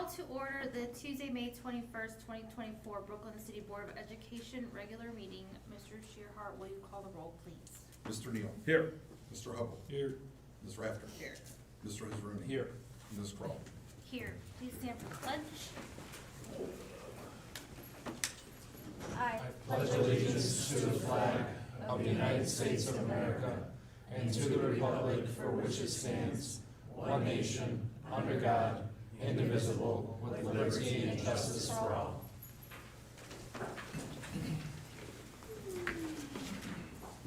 Call to order the Tuesday, May 21st, 2024 Brooklyn City Board of Education regular meeting. Mr. Shearhart, will you call the roll, please? Mr. Neal. Here. Mr. Hubble. Here. Ms. Rafter. Here. Mr. Israani. Here. Ms. Kroll. Here. Please stand for pledge. I pledge allegiance to the flag of the United States of America and to the republic for which it stands, one nation, under God, indivisible, with liberty and justice for all.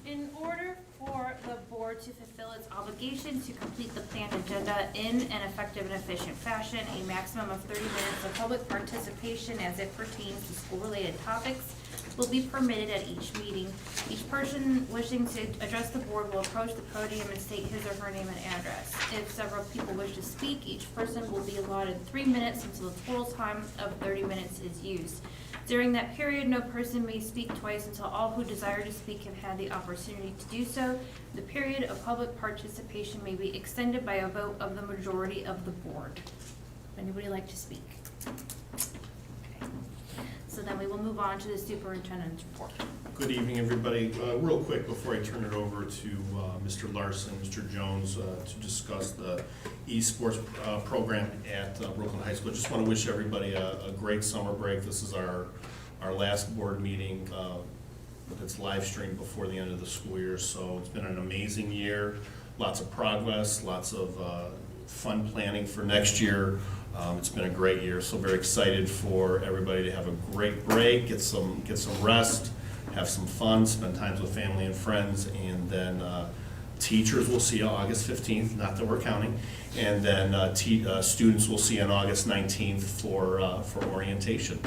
In order for the board to fulfill its obligation to complete the planned agenda in an effective and efficient fashion, a maximum of 30 minutes of public participation as it pertains to school-related topics will be permitted at each meeting. Each person wishing to address the board will approach the podium and state his or her name and address. If several people wish to speak, each person will be allotted 3 minutes until the total time of 30 minutes is used. During that period, no person may speak twice until all who desire to speak have had the opportunity to do so. The period of public participation may be extended by a vote of the majority of the board. Anybody like to speak? Okay. So then we will move on to the superintendent's report. Good evening, everybody. Real quick, before I turn it over to Mr. Larson, Mr. Jones, to discuss the esports program at Brooklyn High School. I just want to wish everybody a great summer break. This is our last board meeting that's live streamed before the end of the school year. So it's been an amazing year, lots of progress, lots of fun planning for next year. It's been a great year, so very excited for everybody to have a great break, get some rest, have some fun, spend time with family and friends, and then teachers will see you August 15th, not that we're counting, and then students will see you on August 19th for orientation.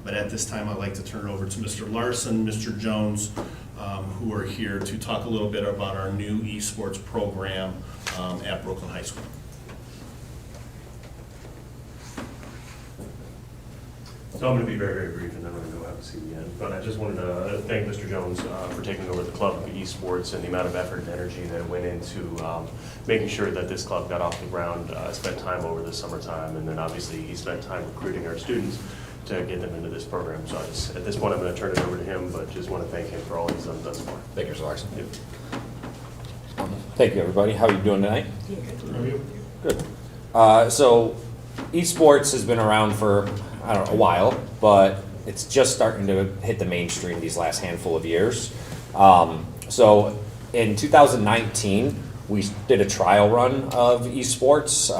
But at this time, I'd like to turn it over to Mr. Larson, Mr. Jones, who are here to talk a little bit about our new esports program at Brooklyn High School. So I'm going to be very, very brief, and then we're going to go have a seat again. But I just wanted to thank Mr. Jones for taking over the club of esports and the amount of effort and energy that went into making sure that this club got off the ground. Spent time over the summertime, and then obviously he spent time recruiting our students to get them into this program. So at this point, I'm going to turn it over to him, but just want to thank him for all he's done thus far. Thank you, Mr. Larson. Yep. Thank you, everybody. How are you doing tonight? How are you? Good. So esports has been around for, I don't know, a while, but it's just starting to hit the mainstream these last handful of years. So in 2019, we did a trial run of esports.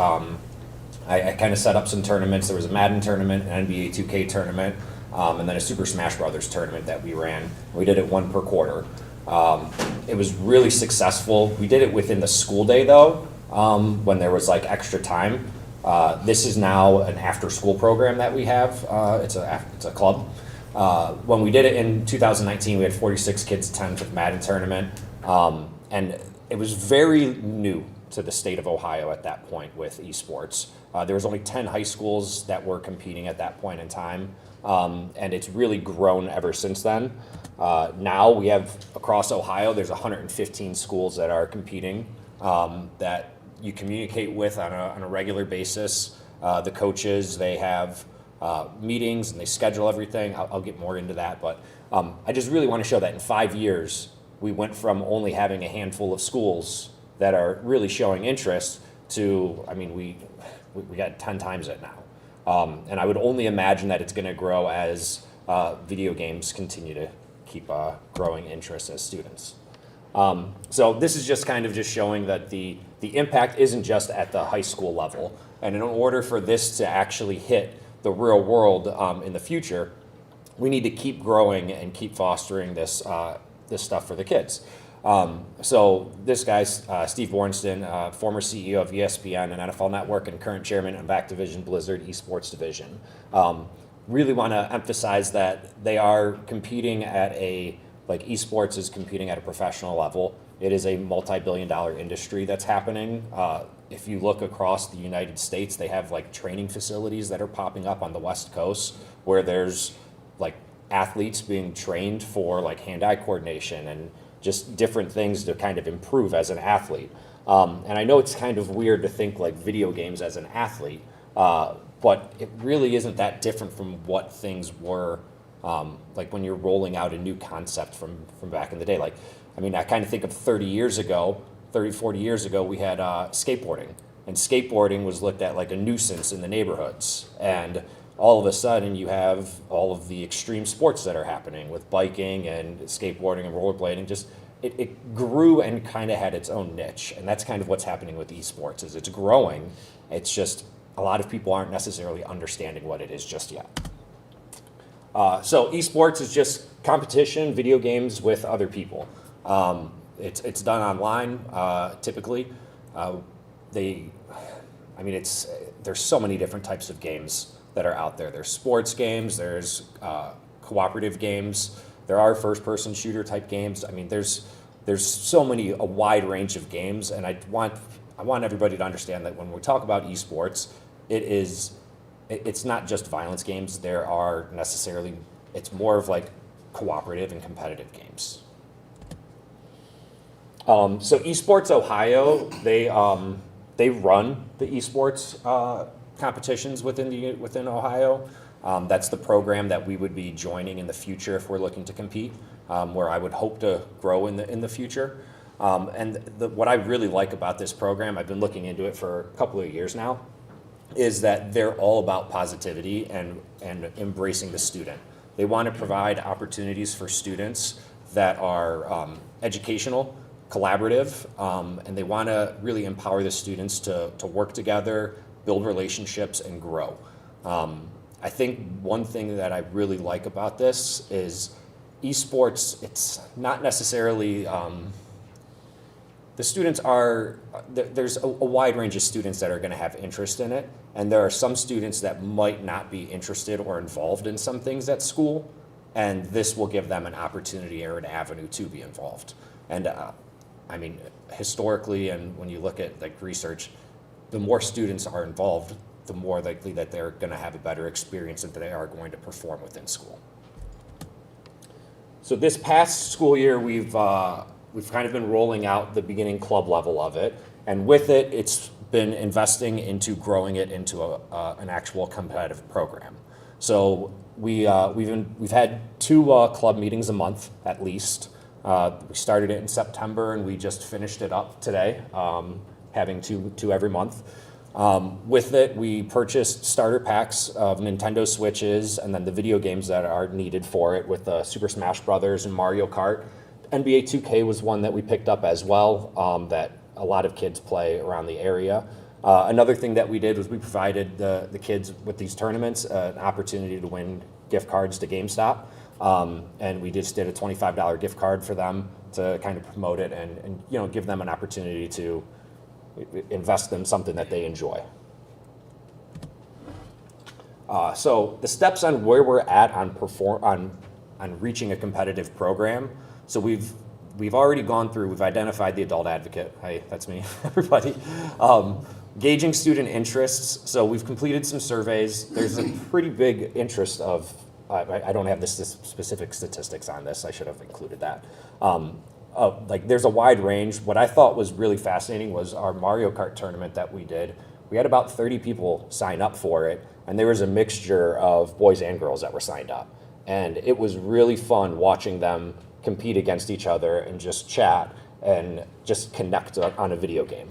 I kind of set up some tournaments. There was a Madden tournament, an NBA 2K tournament, and then a Super Smash Brothers tournament that we ran. We did it one per quarter. It was really successful. We did it within the school day, though, when there was like extra time. This is now an after-school program that we have. It's a club. When we did it in 2019, we had 46 kids attend the Madden tournament, and it was very new to the state of Ohio at that point with esports. There was only 10 high schools that were competing at that point in time, and it's really grown ever since then. Now we have, across Ohio, there's 115 schools that are competing that you communicate with on a regular basis. The coaches, they have meetings and they schedule everything. I'll get more into that, but I just really want to show that in 5 years, we went from only having a handful of schools that are really showing interest to, I mean, we got 10 times it now. And I would only imagine that it's going to grow as video games continue to keep growing interest as students. So this is just kind of just showing that the impact isn't just at the high school level. And in order for this to actually hit the real world in the future, we need to keep growing and keep fostering this stuff for the kids. So this guy's Steve Bornstein, former CEO of ESPN and NFL Network and current chairman of Activision Blizzard Esports Division. Really want to emphasize that they are competing at like esports is competing at a professional level. It is a multi-billion-dollar industry that's happening. If you look across the United States, they have like training facilities that are popping up on the West Coast where there's like athletes being trained for like hand-eye coordination and just different things to kind of improve as an athlete. And I know it's kind of weird to think like video games as an athlete, But it really isn't that different from what things were, like when you're rolling out a new concept from back in the day. Like, I mean, I kind of think of 40 years ago, we had skateboarding. And skateboarding was looked at like a nuisance in the neighborhoods. And all of a sudden you have all of the extreme sports that are happening with biking and skateboarding and rollerblading. Just it grew and kind of had its own niche. And that's kind of what's happening with esports, is it's growing. It's just a lot of people aren't necessarily understanding what it is just yet. So esports is just competition, video games with other people. It's done online, typically. There's so many different types of games that are out there. There's sports games, there's cooperative games, there are first-person shooter type games. I mean, there's a wide range of games, and I want everybody to understand that when we talk about esports, it's not just violence games. It's more of like cooperative and competitive games. So Esports Ohio, they run the esports competitions within Ohio. That's the program that we would be joining in the future if we're looking to compete, where I would hope to grow in the future. What I really like about this program, I've been looking into it for a couple of years now, is that they're all about positivity and embracing the student. They want to provide opportunities for students that are educational, collaborative, and they want to really empower the students to work together, build relationships, and grow. I think one thing that I really like about this is esports, it's not necessarily, the students there's a wide range of students that are going to have interest in it, and there are some students that might not be interested or involved in some things at school, and this will give them an opportunity or an avenue to be involved. And I mean, historically, and when you look at like research, the more students are involved, the more likely that they're going to have a better experience and that they are going to perform within school. So this past school year, we've kind of been rolling out the beginning club level of it, and with it, it's been investing into growing it into an actual competitive program. So we've had 2 club meetings a month at least. We started it in September, and we just finished it up today, having two every month. With it, we purchased starter packs of Nintendo Switches and then the video games that are needed for it with Super Smash Brothers and Mario Kart. NBA 2K was one that we picked up as well, that a lot of kids play around the area. Another thing that we did was we provided the kids with these tournaments an opportunity to win gift cards to GameStop. And we just did a $25 gift card for them to kind of promote it and give them an opportunity to invest in something that they enjoy. So the steps on where we're at on reaching a competitive program. So we've already gone through. We've identified the adult advocate. Hey, that's me, everybody. Gauging student interests. So we've completed some surveys. There's a pretty big interest of. I don't have the specific statistics on this. I should have included that. There's a wide range. What I thought was really fascinating was our Mario Kart tournament that we did. We had about 30 people sign up for it, and there was a mixture of boys and girls that were signed up. And it was really fun watching them compete against each other and just chat and just connect on a video game.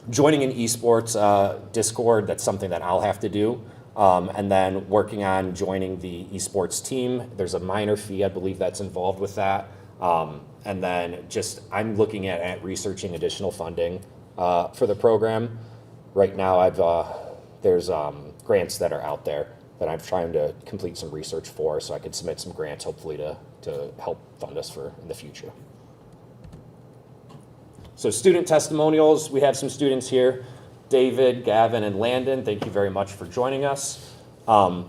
Joining an esports Discord, that's something that I'll have to do. And then working on joining the esports team. There's a minor fee, I believe, that's involved with that. And then I'm looking at researching additional funding for the program. Right now, there's grants that are out there that I'm trying to complete some research for, so I could submit some grants, hopefully, to help fund us in the future. So student testimonials, we have some students here. David, Gavin, and Landon, thank you very much for joining us.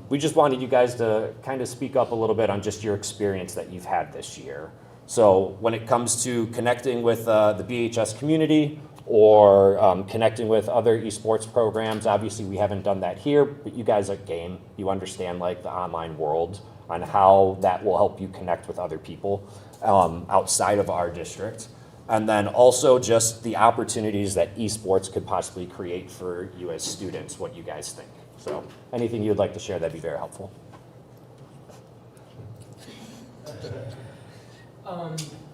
We just wanted you guys to kind of speak up a little bit on just your experience that you've had this year. So when it comes to connecting with the BHS community or connecting with other esports programs, obviously we haven't done that here, but you guys are game. You understand like the online world on how that will help you connect with other people outside of our district. And then also just the opportunities that esports could possibly create for you as students, what you guys think. So anything you'd like to share, that'd be very helpful.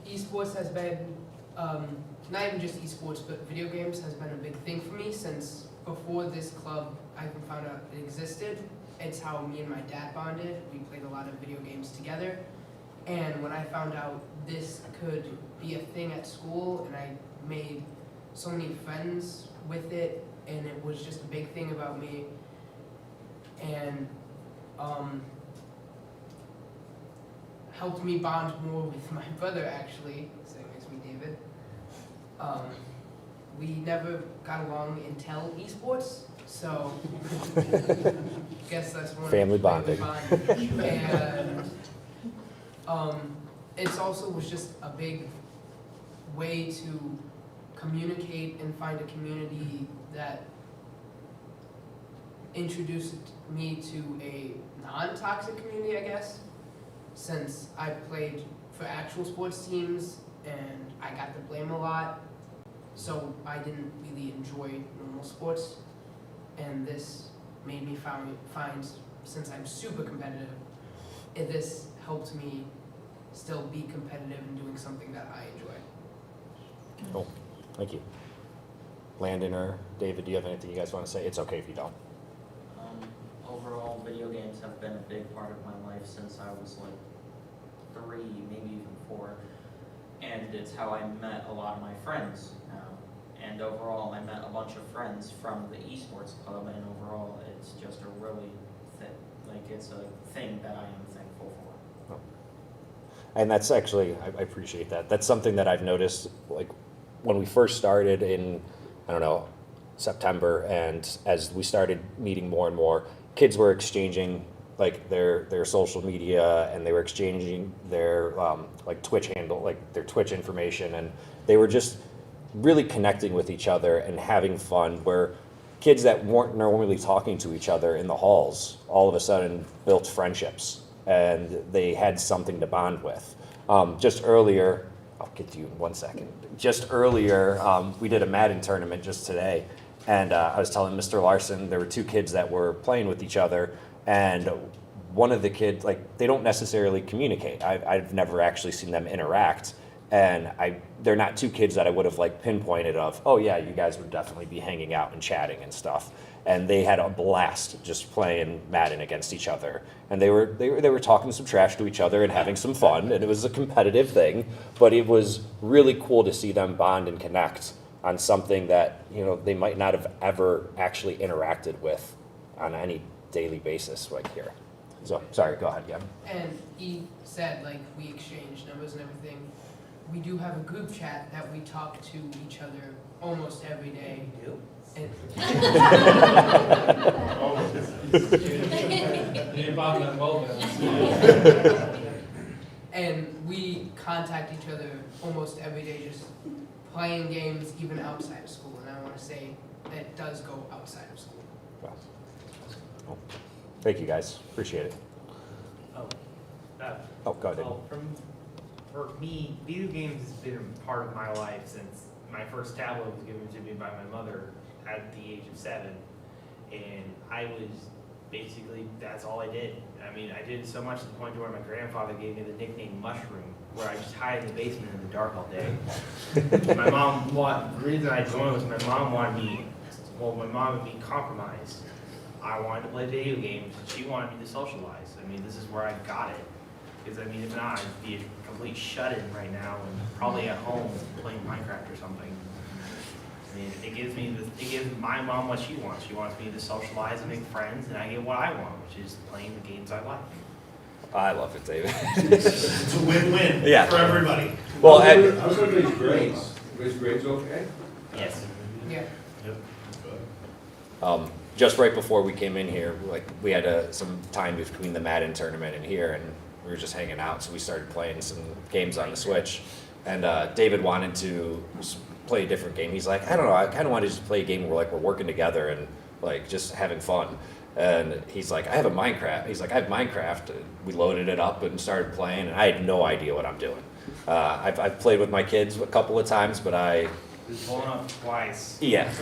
Esports has been, not even just esports, but video games has been a big thing for me since before this club I even found out it existed. It's how me and my dad bonded. We played a lot of video games together. And when I found out this could be a thing at school, and I made so many friends with it, and it was just a big thing about me. And helped me bond more with my brother, actually, sitting next to me, David. We never got along until esports, so guess that's one Family bonding. And it's also was just a big way to communicate and find a community that introduced me to a non-toxic community, I guess, since I played for actual sports teams and I got to blame a lot, so I didn't really enjoy normal sports, and this made me find since I'm super competitive, this helped me still be competitive and doing something that I enjoy. Cool. Thank you. Landon or David, do you have anything you guys want to say? It's okay if you don't. Overall, video games have been a big part of my life since I was like 3, maybe even 4. And it's how I met a lot of my friends now. And overall, I met a bunch of friends from the esports club, and overall, it's just a really it's a thing that I am thankful for. And that's actually, I appreciate that. That's something that I've noticed, like, when we first started in, I don't know, September, and as we started meeting more and more, kids were exchanging, like, their social media, and they were exchanging their, like, Twitch handle, like, their Twitch information, and they were just really connecting with each other and having fun, where kids that weren't normally talking to each other in the halls all of a sudden built friendships, and they had something to bond with. Just earlier, I'll get to you in 1 second. Just earlier, we did a Madden tournament just today, and I was telling Mr. Larson there were 2 kids that were playing with each other, and one of the kids, like, they don't necessarily communicate. I've never actually seen them interact, and they're not 2 kids that I would have, like, pinpointed of, oh yeah, you guys would definitely be hanging out and chatting and stuff. And they had a blast just playing Madden against each other, and they were talking some trash to each other and having some fun, and it was a competitive thing, but it was really cool to see them bond and connect on something that, you know, they might not have ever actually interacted with on any daily basis right here. So, sorry, go ahead, Gavin. And he said, like, we exchange numbers and everything. We do have a group chat that we talk to each other almost every day. And and we contact each other almost every day, just playing games even outside of school. And I want to say that does go outside of school. Wow. Cool. Thank you, guys. Appreciate it. Oh, go ahead. Well, for me, video games has been a part of my life since my first tablet was given to me by my mother at the age of 7, and I was basically, that's all I did. I mean, I did it so much to the point to where my grandfather gave me the nickname Mushroom, where I just hide in the basement in the dark all day. My mom, the reason I joined was my mom wanted me, my mom would be compromised. I wanted to play video games, and she wanted me to socialize. I mean, this is where I got it. Because, I mean, if not, I'd be a complete shut-in right now and probably at home playing Minecraft or something. I mean, it gives my mom what she wants. She wants me to socialize and make friends, and I get what I want, which is playing the games I like. I love it, David. It's a win-win Yeah. for everybody. Well, I was going to raise grades. Raise grades okay? Yes. Yeah. Just right before we came in here, like, we had some time between the Madden tournament and here, and we were just hanging out, so we started playing some games on the Switch. And David wanted to play a different game. He's like, I don't know, I kind of wanted to just play a game where, like, we're working together and, like, just having fun. And he's like, I have a Minecraft. He's like, I have Minecraft. We loaded it up and started playing, and I had no idea what I'm doing. I've played with my kids a couple of times, but It's blown up twice. yeah,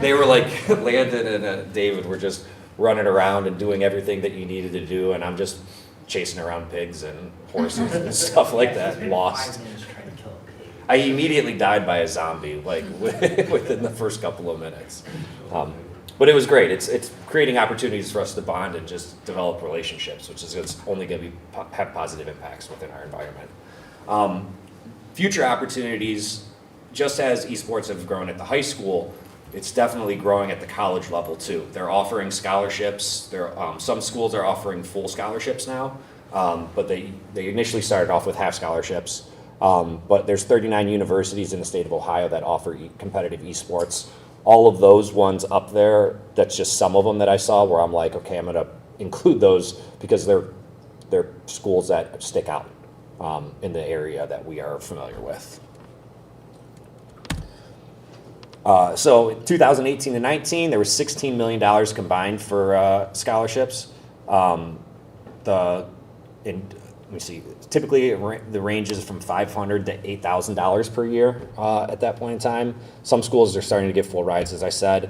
they were like, Landon and David were just running around and doing everything that you needed to do, and I'm just chasing around pigs and horses and stuff like that, lost. I immediately died by a zombie, like within the first couple of minutes. But it was great. It's creating opportunities for us to bond and just develop relationships, which is only going to have positive impacts within our environment. Future opportunities, just as esports have grown at the high school, it's definitely growing at the college level too. They're offering scholarships. Some schools are offering full scholarships now, but they initially started off with half scholarships. But there's 39 universities in the state of Ohio that offer competitive esports. All of those ones up there, that's just some of them that I saw where I'm like, okay, I'm going to include those because they're schools that stick out in the area that we are familiar with. So 2018 and 19, there was $16 million combined for scholarships. Let me see, typically the range is from $500 to $8,000 per year at that point in time. Some schools are starting to get full rides, as I said.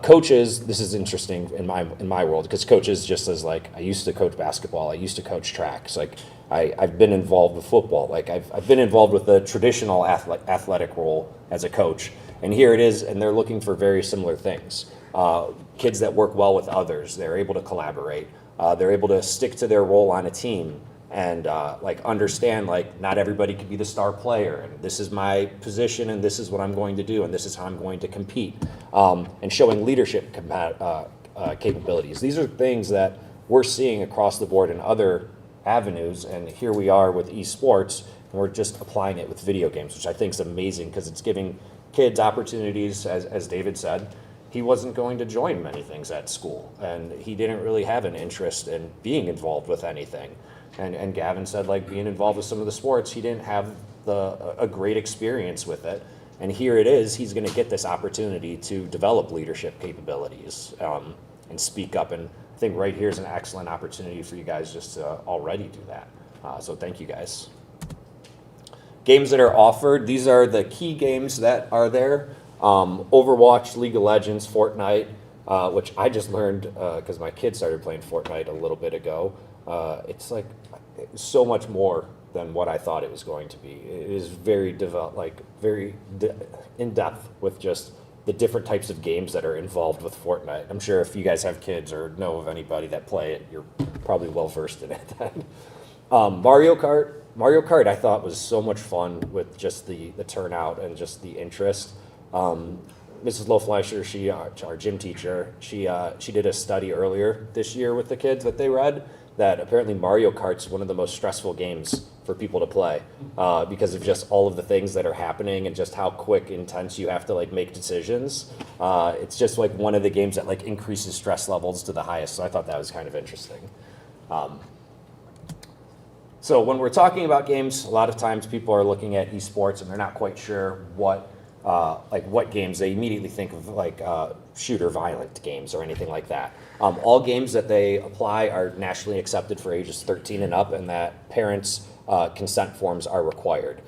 Coaches, this is interesting in my world, because coaches, just as like, I used to coach basketball, I used to coach track. It's like, I've been involved with football. Like I've been involved with the traditional athletic role as a coach. And here it is, and they're looking for very similar things. Kids that work well with others, they're able to collaborate. They're able to stick to their role on a team and like understand like not everybody could be the star player, and this is my position and this is what I'm going to do and this is how I'm going to compete, and showing leadership capabilities. These are things that we're seeing across the board in other avenues, and here we are with esports, and we're just applying it with video games, which I think is amazing because it's giving kids opportunities. As David said, he wasn't going to join many things at school, and he didn't really have an interest in being involved with anything. And Gavin said, like, being involved with some of the sports, he didn't have a great experience with it. And here it is, he's going to get this opportunity to develop leadership capabilities and speak up. And I think right here is an excellent opportunity for you guys just to already do that. So thank you guys. Games that are offered, these are the key games that are there. Overwatch, League of Legends, Fortnite, which I just learned because my kids started playing Fortnite a little bit ago. It's like so much more than what I thought it was going to be. It is very in depth with just the different types of games that are involved with Fortnite. I'm sure if you guys have kids or know of anybody that play it, you're probably well versed in it then. Mario Kart I thought was so much fun with just the turnout and just the interest. Mrs. Lofleischer, our gym teacher, she did a study earlier this year with the kids that they read that apparently Mario Kart's one of the most stressful games for people to play because of just all of the things that are happening and just how quick, intense you have to like make decisions. It's just like one of the games that like increases stress levels to the highest. So I thought that was kind of interesting. So when we're talking about games, a lot of times people are looking at esports and they're not quite sure what games. They immediately think of like shooter violent games or anything like that. All games that they apply are nationally accepted for ages 13 and up, and that parents' consent forms are required.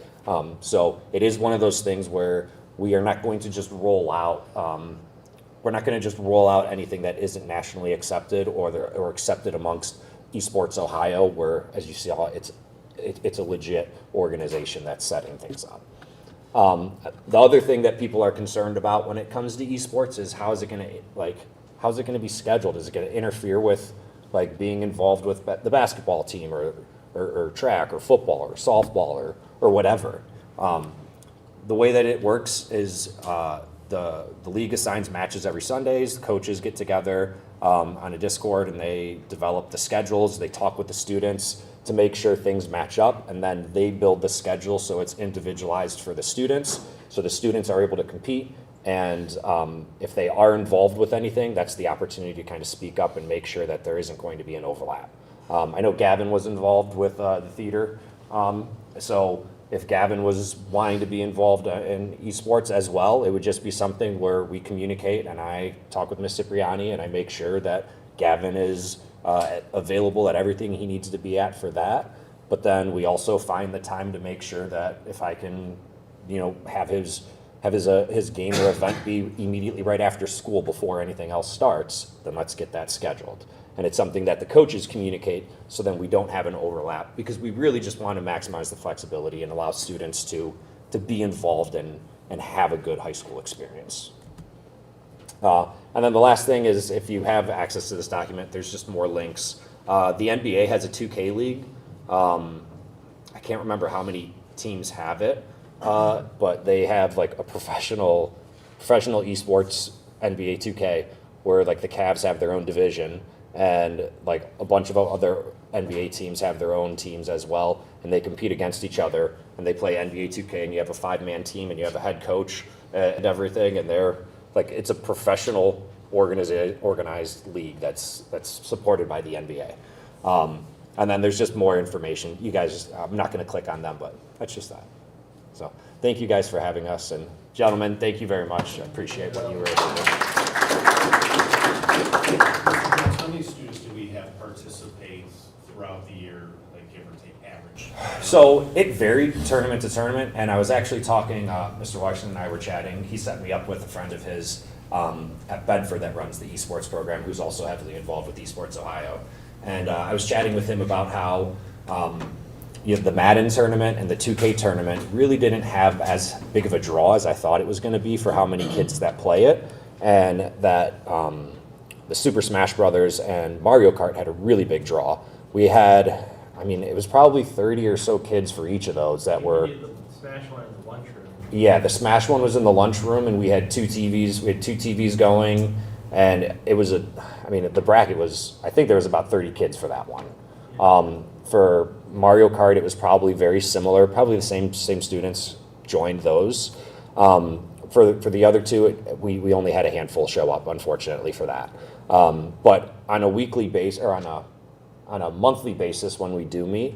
So it is one of those things where we are not going to just roll out. We're not going to just roll out anything that isn't nationally accepted or accepted amongst Esports Ohio, where, as you saw, it's a legit organization that's setting things up. The other thing that people are concerned about when it comes to esports is how's it going to be scheduled? Is it going to interfere with like being involved with the basketball team or track or football or softball or whatever? The way that it works is the league assigns matches every Sundays. The coaches get together on a Discord and they develop the schedules. They talk with the students to make sure things match up, and then they build the schedule so it's individualized for the students, so the students are able to compete, and if they are involved with anything, that's the opportunity to kind of speak up and make sure that there isn't going to be an overlap. I know Gavin was involved with the theater, so if Gavin was wanting to be involved in esports as well, it would just be something where we communicate and I talk with Ms. Cipriani and I make sure that Gavin is available at everything he needs to be at for that. but then we also find the time to make sure that if I can, have his game or event be immediately right after school before anything else starts, then let's get that scheduled. And it's something that the coaches communicate so then we don't have an overlap, because we really just want to maximize the flexibility and allow students to be involved and have a good high school experience. And then the last thing is, if you have access to this document, there's just more links. The NBA has a 2K league. I can't remember how many teams have it, but they have like a professional esports NBA 2K, where like the Cavs have their own division, and like a bunch of other NBA teams have their own teams as well, and they compete against each other, and they play NBA 2K, and you have a 5-man team, and you have a head coach and everything, and they're like, it's a professional organized league that's supported by the NBA. And then there's just more information. You guys, I'm not going to click on them, but that's just that. So thank you guys for having us, and gentlemen, thank you very much. I appreciate what you were able to do. How many students do we have participate throughout the year, like give or take average? So it varied tournament to tournament, and I was actually talking, Mr. Washington and I were chatting. He set me up with a friend of his at Bedford that runs the esports program, who's also heavily involved with Esports Ohio. And I was chatting with him about how the Madden tournament and the 2K tournament really didn't have as big of a draw as I thought it was going to be for how many kids that play it, and that the Super Smash Brothers and Mario Kart had a really big draw. We had, it was probably 30 or so kids for each of those that were. The Smash one in the lunchroom. Yeah, the Smash one was in the lunchroom, and we had two TVs going, and it was the bracket was, I think there was about 30 kids for that one. For Mario Kart, it was probably very similar. Probably the same students joined those. For the other two, we only had a handful show up, unfortunately, for that. But on a weekly basis, or on a monthly basis when we do meet,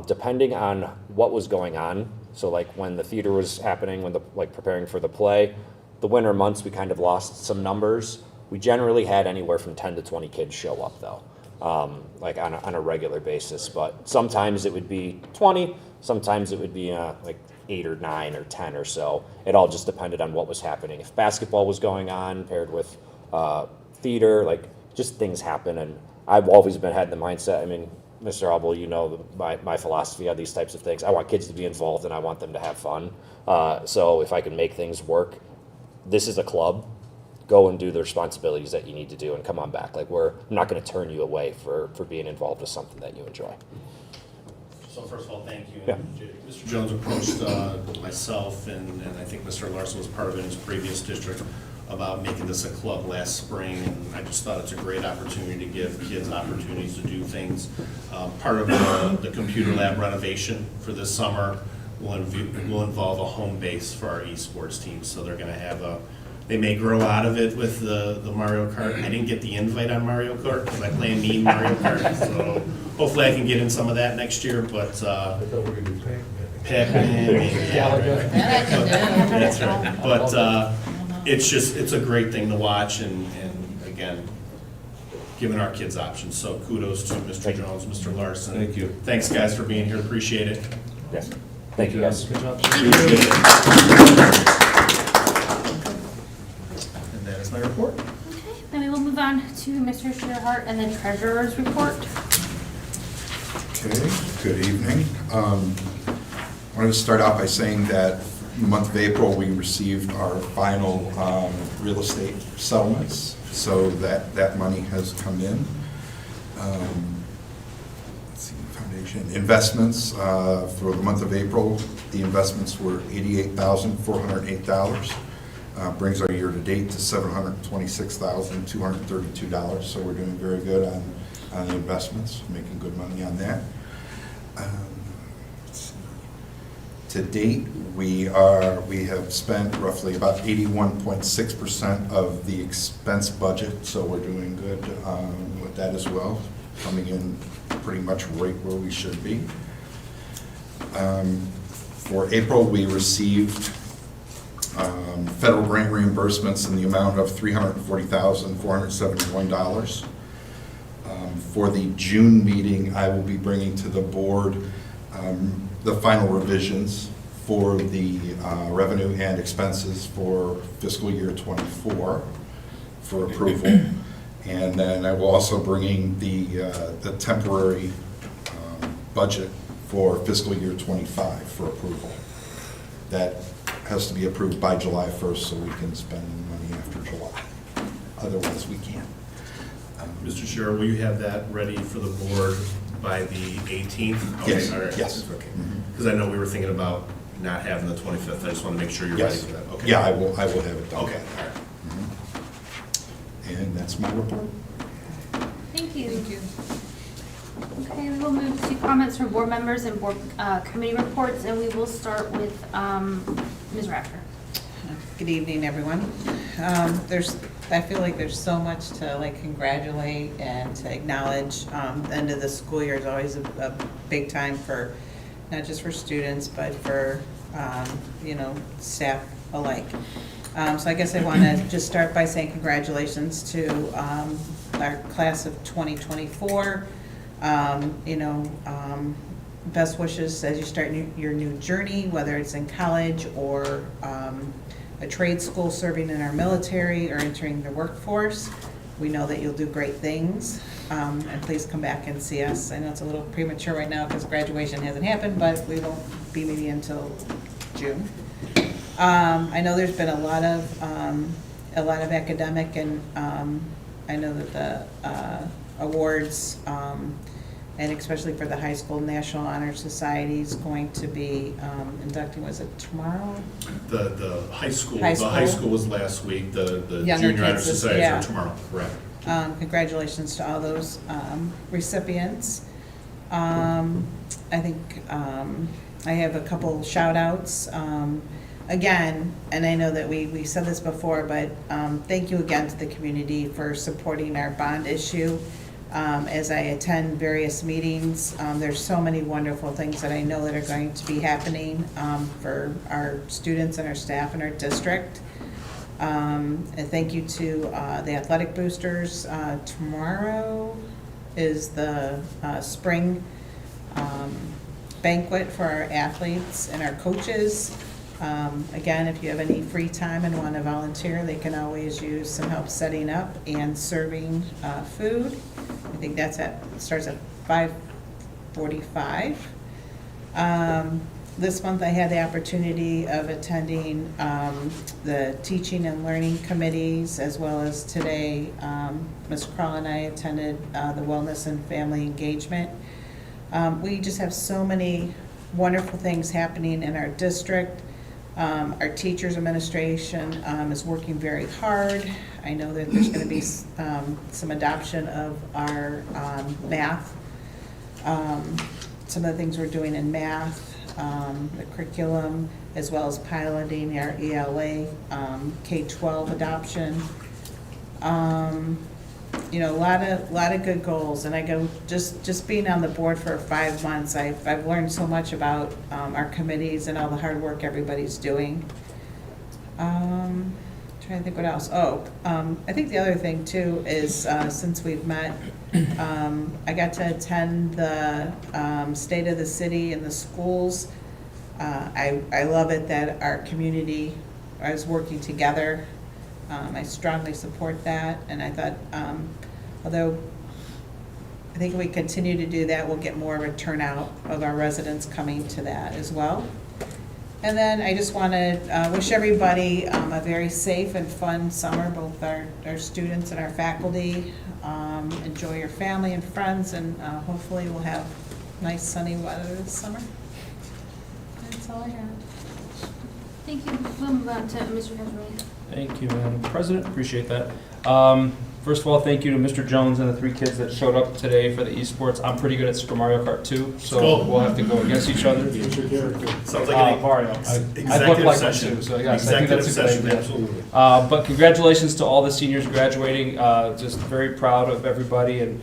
depending on what was going on, so like when the theater was happening, preparing for the play, the winter months we kind of lost some numbers. We generally had anywhere from 10 to 20 kids show up though, on a regular basis. But sometimes it would be 20, sometimes it would be 8 or 9 or 10 or so. It all just depended on what was happening. If basketball was going on paired with theater, just things happen. And I've always had the mindset, Mr. Abel, my philosophy on these types of things. I want kids to be involved and I want them to have fun. So if I can make things work, this is a club. Go and do the responsibilities that you need to do and come on back. I'm not going to turn you away for being involved with something that you enjoy. So first of all, thank you. Yeah. Mr. Jones approached myself, and I think Mr. Larson was part of it in his previous district, about making this a club last spring, and I just thought it's a great opportunity to give kids opportunities to do things. Part of the computer lab renovation for this summer will involve a home base for our esports team, so they're going to have they may grow out of it with the Mario Kart. I didn't get the invite on Mario Kart because I play a mean Mario Kart, so hopefully I can get in some of that next year, but I thought we were going to do Pac-Man, that's right. But it's a great thing to watch, and again, giving our kids options. So kudos to Mr. Jones, Mr. Larson. Thank you. Thanks, guys, for being here. Appreciate it. Yes. Thank you, guys. Good job. Appreciate it. And that is my report. Okay, then we will move on to Mr. Shearhart and the treasurer's report. Okay, good evening. I wanted to start out by saying that in the month of April, we received our final real estate settlements, so that money has come in. Let's see, foundation investments for the month of April, the investments were $88,408. Brings our year to date to $726,232. So we're doing very good on the investments, making good money on that. To date, we have spent roughly about 81.6% of the expense budget, so we're doing good with that as well, coming in pretty much right where we should be. For April, we received federal grant reimbursements in the amount of $340,471. For the June meeting, I will be bringing to the board the final revisions for the revenue and expenses for fiscal year '24 for approval. And then I will also bringing the temporary budget for fiscal year '25 for approval. That has to be approved by July 1st so we can spend money after July. Otherwise, we can't. Mr. Chair, will you have that ready for the board by the 18th? Yes, Okay, all right. yes. Okay. Because I know we were thinking about not having the 25th. I just want to make sure you're ready Yes. for that. Okay. Yeah, I will have it done. Okay, all right. And that's my report. Thank you. Okay, we will move to comments from board members and board committee reports, and we will start with Ms. Rafter. Good evening, everyone. I feel like there's so much to like congratulate and to acknowledge. The end of the school year is always a big time for, not just for students, but for, staff alike. So I guess I want to just start by saying congratulations to our class of 2024. Best wishes as you start your new journey, whether it's in college or a trade school, serving in our military, or entering the workforce. We know that you'll do great things, and please come back and see us. I know it's a little premature right now because graduation hasn't happened, but we won't be meeting until June. I know there's been a lot of academic, and I know that the awards, and especially for the high school, National Honor Society is going to be inducting, was it tomorrow? The high school High was last week, the Younger Junior Honor kids is- Societies yeah. are tomorrow, correct. Congratulations to all those recipients. I think I have a couple shout outs. Again, and I know that we said this before, but thank you again to the community for supporting our bond issue. As I attend various meetings, there's so many wonderful things that I know that are going to be happening for our students and our staff in our district. And thank you to the athletic boosters. Tomorrow is the spring banquet for our athletes and our coaches. Again, if you have any free time and want to volunteer, they can always use some help setting up and serving food. I think starts at 5:45. This month I had the opportunity of attending the teaching and learning committees, as well as today, Ms. Kroll and I attended the wellness and family engagement. We just have so many wonderful things happening in our district. Our teachers administration is working very hard. I know that there's going to be some adoption of our math, some of the things we're doing in math, the curriculum, as well as piloting our ELA K-12 adoption. A lot of good goals, and I go just being on the board for 5 months, I've learned so much about our committees and all the hard work everybody's doing. Trying to think what else. I think the other thing too is since we've met, I got to attend the State of the City and the schools. I love it that our community is working together. I strongly support that, and I thought, although I think if we continue to do that, we'll get more of a turnout of our residents coming to that as well. And then I just want to wish everybody a very safe and fun summer, both our students and our faculty. Enjoy your family and friends, and hopefully we'll have nice sunny weather this summer. That's all I have. Thank you. We'll move on to Mr. Hezron. Thank you, Madam President, appreciate that. First of all, thank you to Mr. Jones and the 3 kids that showed up today for the esports. I'm pretty good at Super Mario Kart 2, so Cool. we'll have to go against each other. Sounds like Mario. I look executive like session. one too, so yes, I think Executive that's a good session, idea. absolutely. But congratulations to all the seniors graduating. Just very proud of everybody, and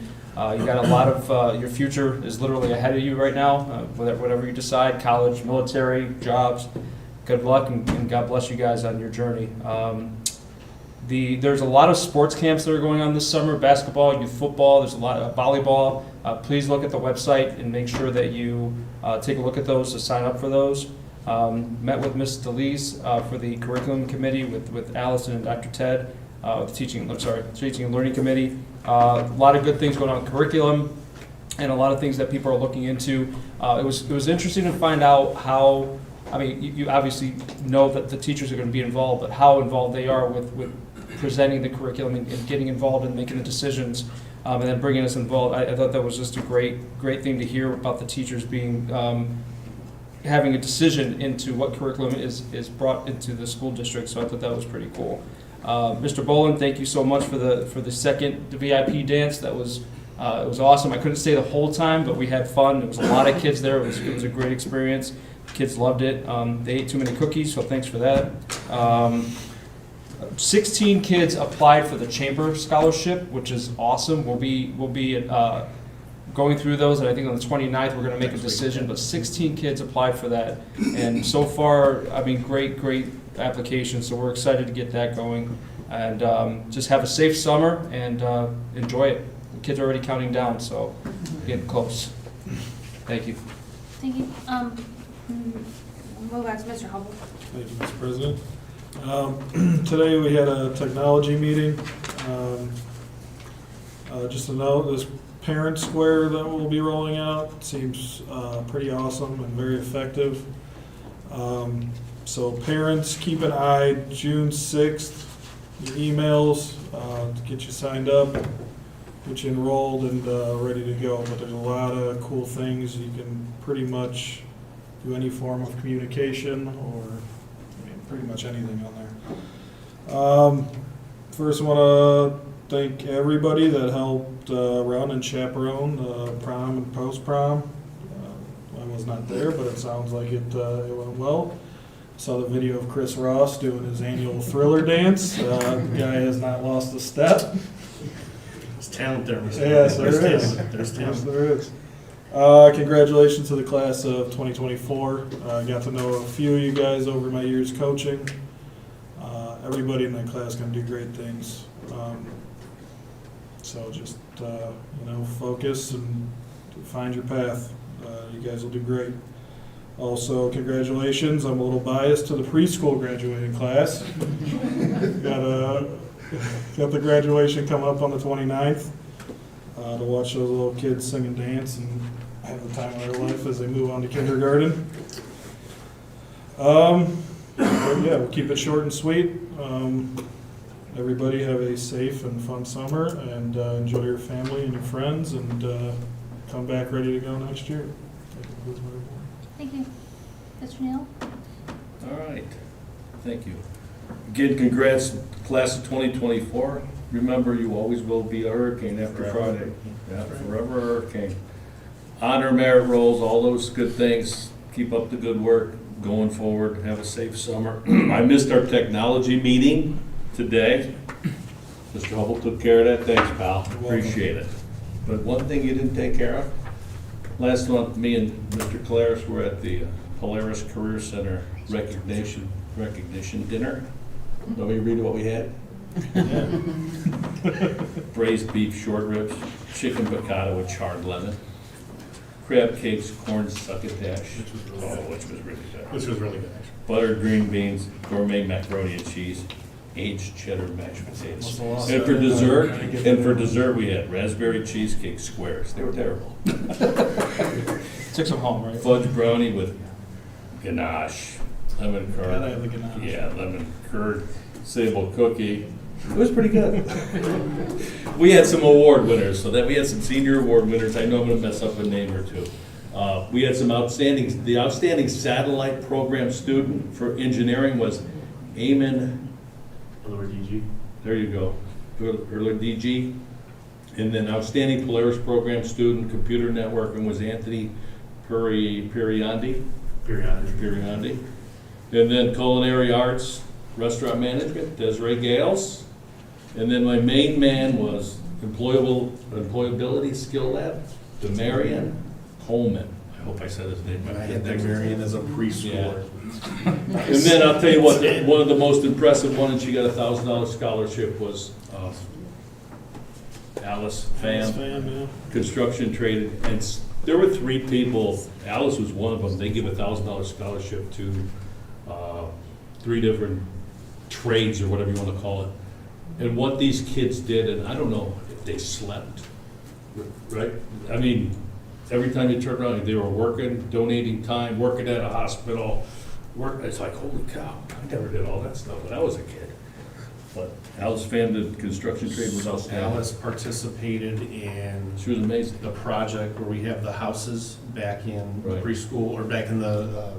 you got a lot of, your future is literally ahead of you right now, whatever you decide, college, military, jobs. Good luck, and God bless you guys on your journey. There's a lot of sports camps that are going on this summer, basketball, youth football, there's a lot of volleyball. Please look at the website and make sure that you take a look at those to sign up for those. Met with Ms. DeLeese for the curriculum committee with Allison and Dr. Ted, the teaching and learning committee. A lot of good things going on with curriculum and a lot of things that people are looking into. It was interesting to find out how, I mean, you obviously know that the teachers are going to be involved, but how involved they are with presenting the curriculum and getting involved and making the decisions, and then bringing us involved. I thought that was just a great thing to hear about the teachers being, having a decision into what curriculum is brought into the school district, so I thought that was pretty cool. Mr. Boland, thank you so much for the second VIP dance. That was it was awesome. I couldn't stay the whole time, but we had fun. There was a lot of kids there. It was a great experience. Kids loved it. They ate too many cookies, so thanks for that. 16 kids applied for the Chamber Scholarship, which is awesome. We'll be going through those, and I think on the 29th we're going to make a decision. But 16 kids applied for that, and so far, I mean, great applications. So we're excited to get that going, and just have a safe summer and enjoy it. The kids are already counting down, so getting close. Thank you. Thank you. Move back to Mr. Hubble. Thank you, Mr. President. Today we had a technology meeting. Just a note, this parent square that we'll be rolling out seems pretty awesome and very effective. So parents, keep an eye, June 6th, your emails to get you signed up, get you enrolled and ready to go. But there's a lot of cool things. You can pretty much do any form of communication or pretty much anything on there. First, I want to thank everybody that helped run and chaperone prom and post-prom. I was not there, but it sounds like it went well. Saw the video of Chris Ross doing his annual Thriller dance. The guy has not lost a step. There's talent there, Mr. Yes, there is. There's Yes, talent. there is. Congratulations to the class of 2024. I got to know a few of you guys over my years coaching. Everybody in that class can do great things. So just, focus and find your path. You guys will do great. Also, congratulations. I'm a little biased to the preschool graduating class. Got the graduation coming up on the 29th. To watch those little kids sing and dance and have the time of their life as they move on to kindergarten. Yeah, we'll keep it short and sweet. Everybody have a safe and fun summer and enjoy your family and your friends and come back ready to go next year. That concludes my report. Thank you. Mr. Neal? All right, thank you. Again, congrats, class of 2024. Remember, you always will be a hurricane after Friday. Yeah, forever a hurricane. Honor, merit rolls, all those good things. Keep up the good work going forward. Have a safe summer. I missed our technology meeting today. Mr. Hubble took care of that. Thanks, pal. Appreciate it. But one thing you didn't take care of, last month, me and Mr. Claris were at the Polaris Career Center recognition dinner. Let me read what we had. Braised beef short ribs, chicken piccata with charred lemon, crab cakes, corn succotash, which was really good. Which was really good. Buttered green beans, gourmet macaroni and cheese, aged cheddar mashed potatoes. What's the And for loss? dessert, we had raspberry cheesecake squares. They were terrible. Took some home, right? Fudge brownie with ganache, lemon curd. Gotta have the ganache. Yeah, lemon curd, sable cookie. It was pretty good. We had some award winners, so that we had some senior award winners. I know I'm gonna mess up a name or two. We had some the outstanding satellite program student for engineering was Eamon. There you go, Erler DG. And then outstanding Polaris program student, computer networking was Anthony Periandi. And then culinary arts, restaurant management, Desiree Gales. And then my main man was employability skill lab, Demarion Coleman. hope I said his name. But I had that Marion as a preschooler. And then I'll tell you what, one of the most impressive one, and she got a $1,000 scholarship, was Alice Pham, construction trade. And there were 3 people, Alice was one of them, they give a $1,000 scholarship to 3 different trades, or whatever you want to call it. And what these kids did, and I don't know if they slept, right? I mean, every time you turn around, they were working, donating time, working at a hospital. It's like, holy cow, I never did all that stuff when I was a kid. But Alice Pham, the construction trade, was outstanding. Alice participated in She was amazing. the project where we have the houses back in Right. preschool, or back in the,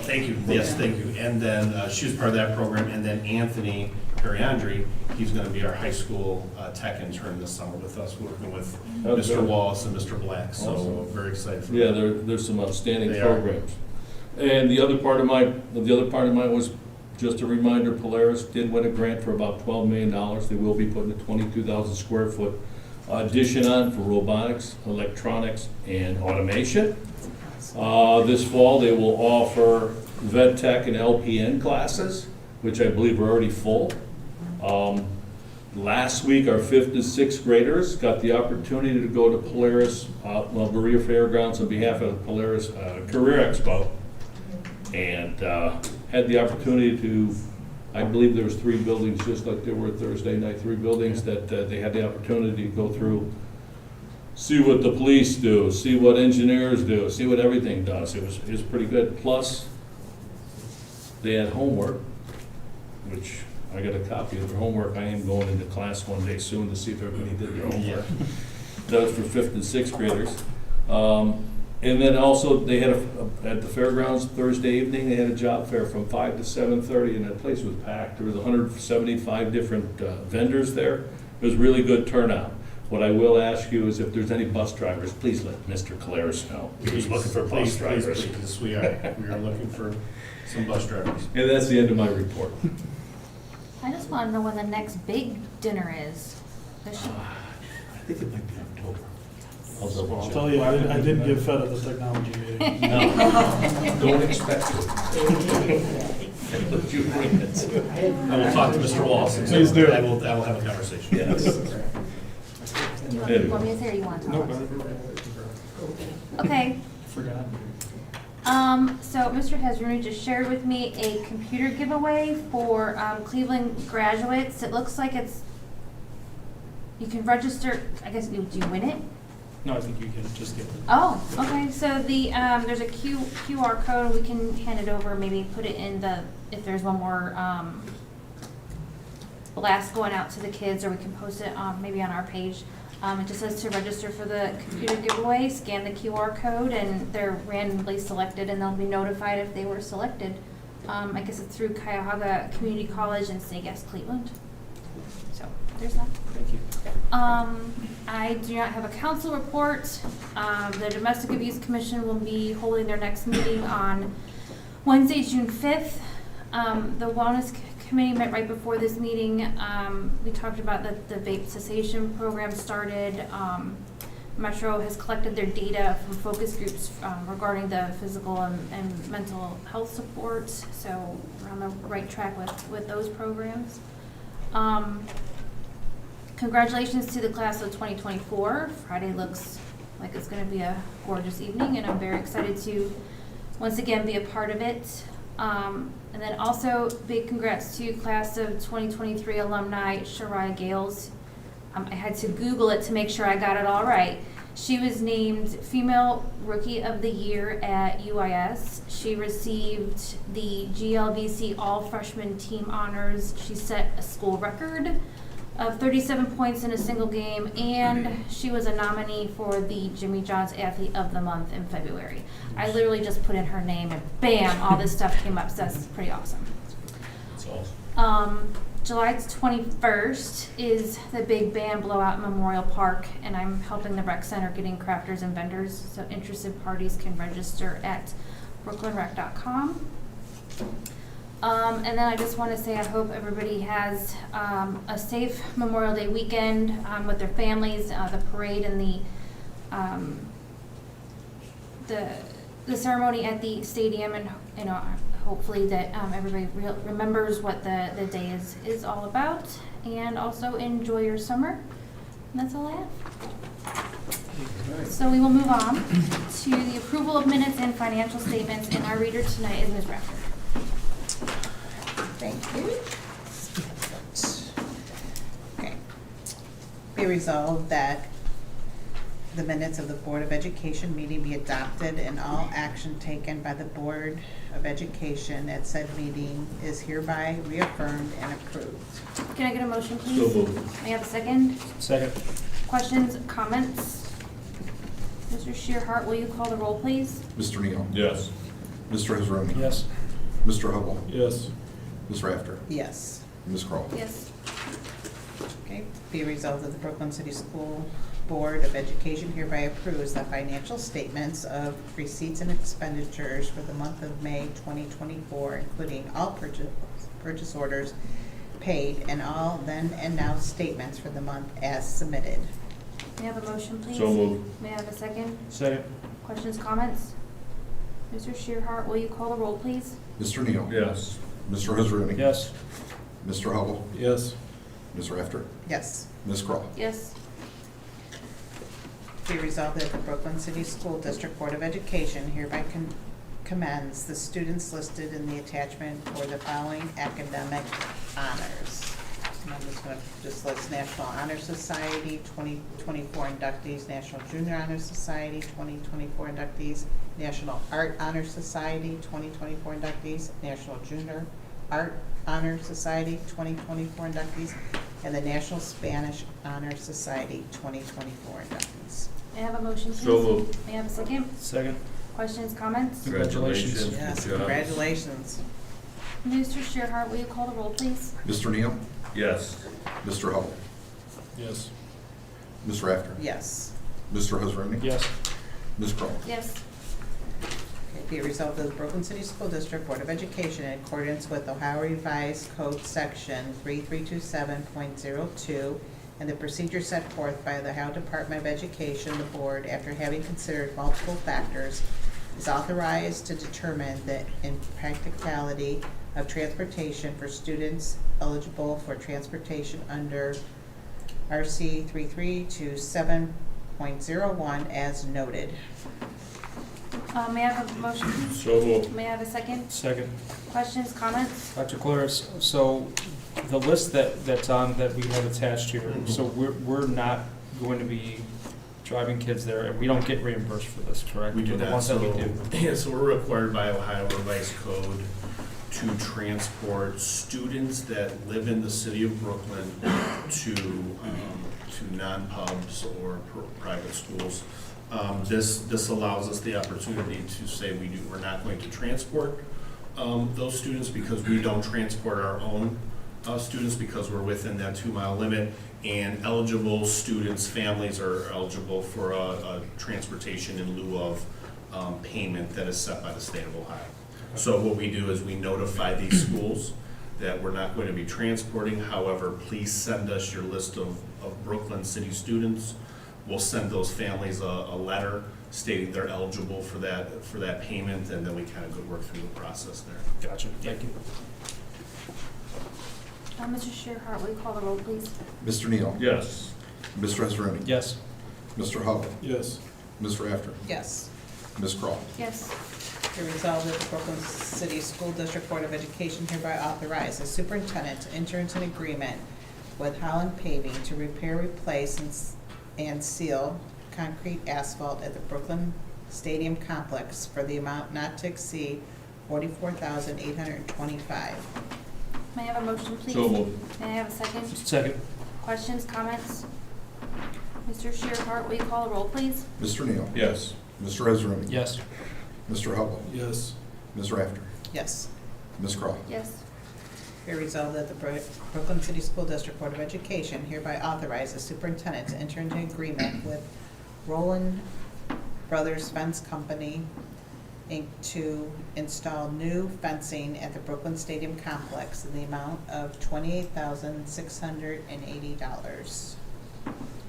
thank you, yes, thank you. And then she was part of that program, and then Anthony Periandri, he's gonna be our high school tech intern this summer with us, working with Oh, Mr. good. Wallace and Mr. Black, so Awesome. very excited for Yeah, that. there's some outstanding They are. programs. And the other part of mine was just a reminder, Polaris did win a grant for about $12 million. They will be putting a 22,000 square foot addition on for robotics, electronics, and automation. This fall, they will offer vet tech and LPN classes, which I believe are already full. Last week, our 5th to 6th graders got the opportunity to go to Polaris, Berea Fairgrounds on behalf of Polaris Career Expo. And had the opportunity to, I believe there was 3 buildings, just like there were Thursday night, 3 buildings that they had the opportunity to go through, see what the police do, see what engineers do, see what everything does. It was pretty good. Plus, they had homework, which I got a copy of their homework. I am going into class one day soon to see if everybody did their homework. That was for 5th and 6th graders. And then also, they had at the fairgrounds Thursday evening, they had a job fair from 5 to 7:30, and that place was packed. There was 175 different vendors there. It was really good turnout. What I will ask you is if there's any bus drivers, please let Mr. Caleres know. He was looking for bus drivers. Please, we are looking for some bus drivers. And that's the end of my report. I just wanna know when the next big dinner is. This year. I think it might be October. I'll double I'll check. tell you, I didn't get fed at the technology meeting. No, don't expect it. But you bring it. I will talk to Mr. Wallace. Please do. I will have a conversation. Yes. Do you want me to say, or you want to No, talk? go ahead. Okay, Forgot. so Mr. Hezrooney just shared with me a computer giveaway for Cleveland graduates. It looks like you can register, I guess, do you win it? No, I think you can just get it. Oh, okay, so there's a QR code, we can hand it over, maybe put it in if there's one more, blast going out to the kids, or we can post it maybe on our page. It just says to register for the computer giveaway, scan the QR code, and they're randomly selected, and they'll be notified if they were selected. I guess it's through Cuyahoga Community College and Say Yes Cleveland. So, there's that. Thank you. I do not have a council report. The Domestic Abuse Commission will be holding their next meeting on Wednesday, June 5th. The Wellness Committee met right before this meeting. We talked about the vape cessation program started. Metro has collected their data from focus groups regarding the physical and mental health support, so we're on the right track with those programs. Congratulations to the class of 2024. Friday looks like it's going to be a gorgeous evening, and I'm very excited to once again be a part of it. And then also big congrats to class of 2023 alumni Shariah Gales. I had to Google it to make sure I got it all right. She was named Female Rookie of the Year at UIS. She received the GLVC All Freshman Team Honors. She set a school record of 37 points in a single game, and she was a nominee for the Jimmy John's Athlete of the Month in February. I literally just put in her name and bam, all this stuff came up, so that's pretty awesome. That's awesome. July 21st is the big band blowout in Memorial Park, and I'm helping the rec center getting crafters and vendors, so interested parties can register at brooklynrec.com. And then I just want to say I hope everybody has a safe Memorial Day weekend with their families. The parade and the the ceremony at the stadium, and, you know, hopefully that, everybody remembers what the day is all about, and also enjoy your summer. And that's all I have. So we will move on to the approval of minutes and financial statements, and our reader tonight is Ms. Rafter. Thank you. Okay. Be resolved that the minutes of the Board of Education meeting be adopted and all action taken by the Board of Education at said meeting is hereby reaffirmed and approved. Can I get a motion, please? So moved. May I have a second? Second. Questions, comments? Mr. Shearhart, will you call the roll, please? Mr. Neal? Yes. Mr. Israani? Yes. Mr. Hubble? Yes. Ms. Rafter? Yes. Ms. Kroll? Yes. Okay. Be resolved that the Brooklyn City School Board of Education hereby approves the financial statements of receipts and expenditures for the month of May 2024, including all purchase orders paid and all then and now statements for the month as submitted. May I have a motion, please? So moved. May I have a second? Second. Questions, comments? Mr. Shearhart, will you call the roll, please? Mr. Neal? Yes. Mr. Israani? Yes. Mr. Hubble? Yes. Ms. Rafter? Yes. Ms. Kroll? Yes. Be resolved that the Brooklyn City School District Board of Education hereby commends the students listed in the attachment for the following academic honors. And I'm just going to list National Honor Society 2024 inductees, National Junior Honor Society 2024 inductees, National Art Honor Society 2024 inductees, National Junior Art Honor Society 2024 inductees, and the National Spanish Honor Society 2024 inductees. May I have a motion, please? So moved. May I have a second? Second. Questions, comments? Congratulations. Yes, Good job. congratulations. Mr. Shearhart, will you call the roll, please? Mr. Neal? Yes. Mr. Hubble? Yes. Ms. Rafter? Yes. Mr. Israani? Yes. Ms. Kroll? Yes. Okay, be it resolved that the Brooklyn City School District Board of Education, in accordance with Ohio Revised Code Section 3327.02 and the procedure set forth by the Ohio Department of Education, the board, after having considered multiple factors, is authorized to determine the impracticality of transportation for students eligible for transportation under RC 3327.01 as noted. May I have a motion, please? So moved. May I have a second? Second. Questions, comments? Dr. Claris, so the list that we have attached here, so we're not going to be driving kids there, and we don't get reimbursed for this, correct? We do For the not, ones that we so, do. yeah, so we're required by Ohio Revised Code to transport students that live in the city of Brooklyn to non-pubs or private schools. This allows us the opportunity to say we're not going to transport those students because we don't transport our own students because we're within that 2-mile limit, and eligible students' families are eligible for a transportation in lieu of payment that is set by the state of Ohio. So what we do is we notify these schools that we're not going to be transporting, however, please send us your list of Brooklyn City students. We'll send those families a letter stating they're eligible for that payment, and then we kind of go work through the process there. Gotcha, thank you. Mr. Shearhart, will you call the roll, please? Mr. Neal? Yes. Mr. Israani? Yes. Mr. Hubble? Yes. Ms. Rafter? Yes. Ms. Kroll? Yes. Be resolved that the Brooklyn City School District Board of Education hereby authorize the superintendent to enter into an agreement with Holland Paving to repair, replace, and seal concrete asphalt at the Brooklyn Stadium Complex for the amount not to exceed $44,825. May I have a motion, please? So moved. May I have a second? Second. Questions, comments? Mr. Shearhart, will you call the roll, please? Mr. Neal? Yes. Mr. Israani? Yes. Mr. Hubble? Yes. Ms. Rafter? Yes. Ms. Kroll? Yes. Be resolved that the Brooklyn City School District Board of Education hereby authorize the superintendent to enter into agreement with Rolen Brothers Fence Company, Inc. to install new fencing at the Brooklyn Stadium Complex in the amount of $28,680.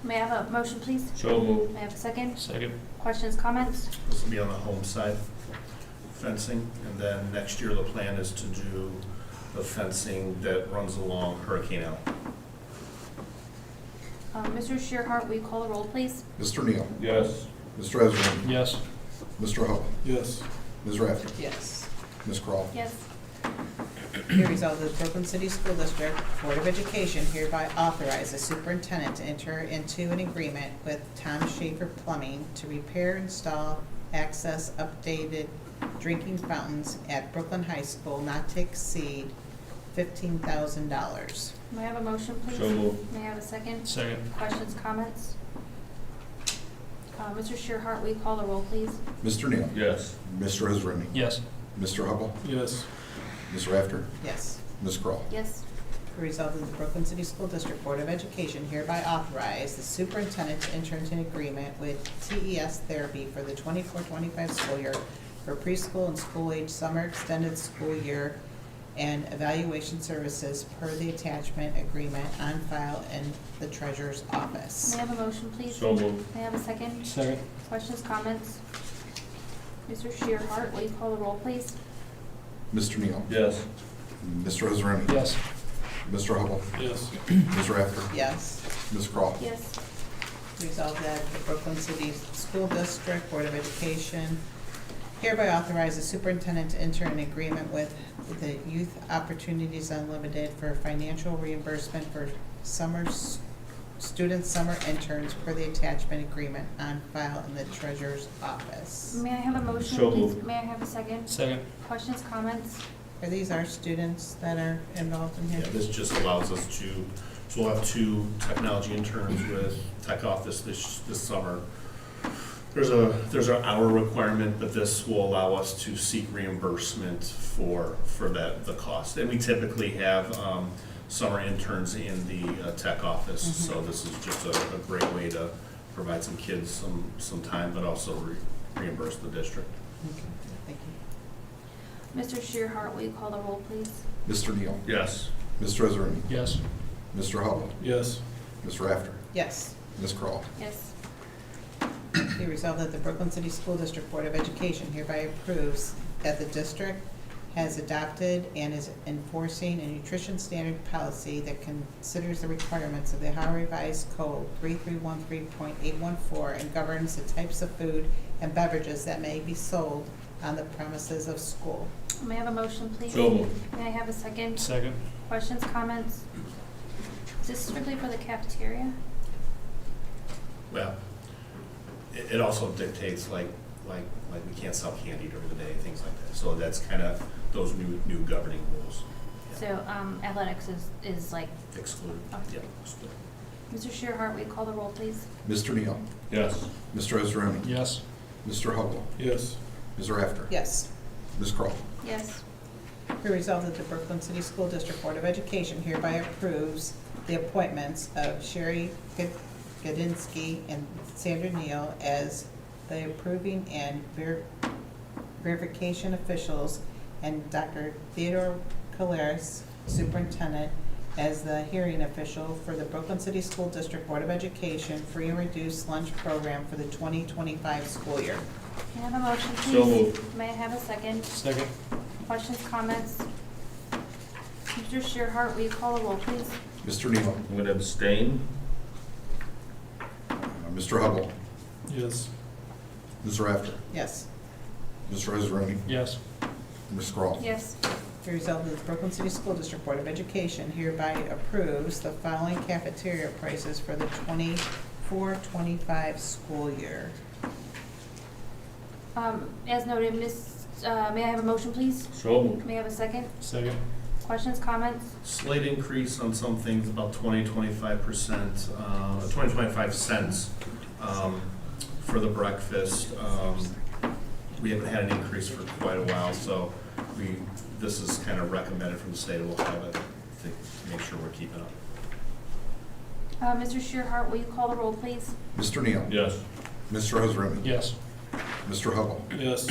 May I have a motion, please? So moved. May I have a second? Second. Questions, comments? This will be on the home side fencing, and then next year the plan is to do the fencing that runs along Hurricane Alley. Mr. Shearhart, will you call the roll, please? Mr. Neal? Yes. Mr. Ezra? Yes. Mr. Hubble? Yes. Ms. Rafter? Yes. Ms. Crawl? Yes. Be resolved that the Brooklyn City School District Board of Education hereby authorize the superintendent to enter into an agreement with Tom Schaefer Plumbing to repair, install, access, updated drinking fountains at Brooklyn High School not to exceed $15,000. May I have a motion, please? So moved. May I have a second? Second. Questions, comments? Mr. Shearhart, will you call the roll, please? Mr. Neal? Yes. Mr. Ezra? Yes. Mr. Hubble? Yes. Ms. Rafter? Yes. Ms. Crawl? Yes. Be resolved that the Brooklyn City School District Board of Education hereby authorize the superintendent to enter into an agreement with TES Therapy for the 24-25 school year for preschool and school-age summer extended school year and evaluation services per the attachment agreement on file in the treasurer's office. May I have a motion, please? So moved. May I have a second? Second. Questions, comments? Mr. Shearhart, will you call the roll, please? Mr. Neal? Yes. Mr. Ezra? Yes. Mr. Hubble? Yes. Ms. Rafter? Yes. Ms. Crawl? Yes. Resolved that the Brooklyn City School District Board of Education hereby authorize the superintendent to enter an agreement with the Youth Opportunities Unlimited for financial reimbursement for student summer interns per the attachment agreement on file in the treasurer's office. May I have a motion, So please? moved. May I have a second? Second. Questions, comments? Are these our students that are involved in Yeah, here? this just allows us to, so we'll have 2 technology interns with Tech Office this summer. There's an hour requirement, but this will allow us to seek reimbursement for the cost. And we typically have summer interns in the Tech Office, so this is just a great way to provide some kids some time, but also reimburse the district. Okay, thank you. Mr. Shearhart, will you call the roll, please? Mr. Neal? Yes. Mr. Ezra? Yes. Mr. Hubble? Yes. Ms. Rafter? Yes. Ms. Crawl? Yes. Be resolved that the Brooklyn City School District Board of Education hereby approves that the district has adopted and is enforcing a nutrition standard policy that considers the requirements of the Ohio Revised Code 3313.814 and governs the types of food and beverages that may be sold on the premises of school. May I have a motion, please? So moved. May I have a second? Second. Questions, comments? Is this strictly for the cafeteria? Well, it also dictates like we can't sell candy during the day, things like that. So that's kind of those new governing rules. So, athletics is like, Excluded, Okay. yeah, excluded. Mr. Shearhart, will you call the roll, please? Mr. Neal? Yes. Mr. Ezra? Yes. Mr. Hubble? Yes. Ms. Rafter? Yes. Ms. Crawl? Yes. Be resolved that the Brooklyn City School District Board of Education hereby approves the appointments of Sherry Gadinsky and Sandra Neal as the approving and verification officials and Dr. Theodore Caleres, Superintendent, as the hearing official for the Brooklyn City School District Board of Education free and reduced lunch program for the 2025 school year. Can I have a motion, please? So moved. May I have a second? Second. Questions, comments? Mr. Shearhart, will you call the roll, please? Mr. Neal? I'm going to abstain. Mr. Hubble? Yes. Ms. Rafter? Yes. Mr. Ezra? Yes. Ms. Crawl? Yes. Be resolved that the Brooklyn City School District Board of Education hereby approves the following cafeteria prices for the 24-25 school year. As noted, may I have a motion, please? So moved. May I have a second? Second. Questions, comments? Slight increase on some things, about 25%, 25 cents for the breakfast. We haven't had an increase for quite a while, so this is kind of recommended from the state. We'll have it to make sure we're keeping up. Mr. Shearhart, will you call the roll, please? Mr. Neal? Yes. Mr. Ezra? Yes. Mr. Hubble? Yes.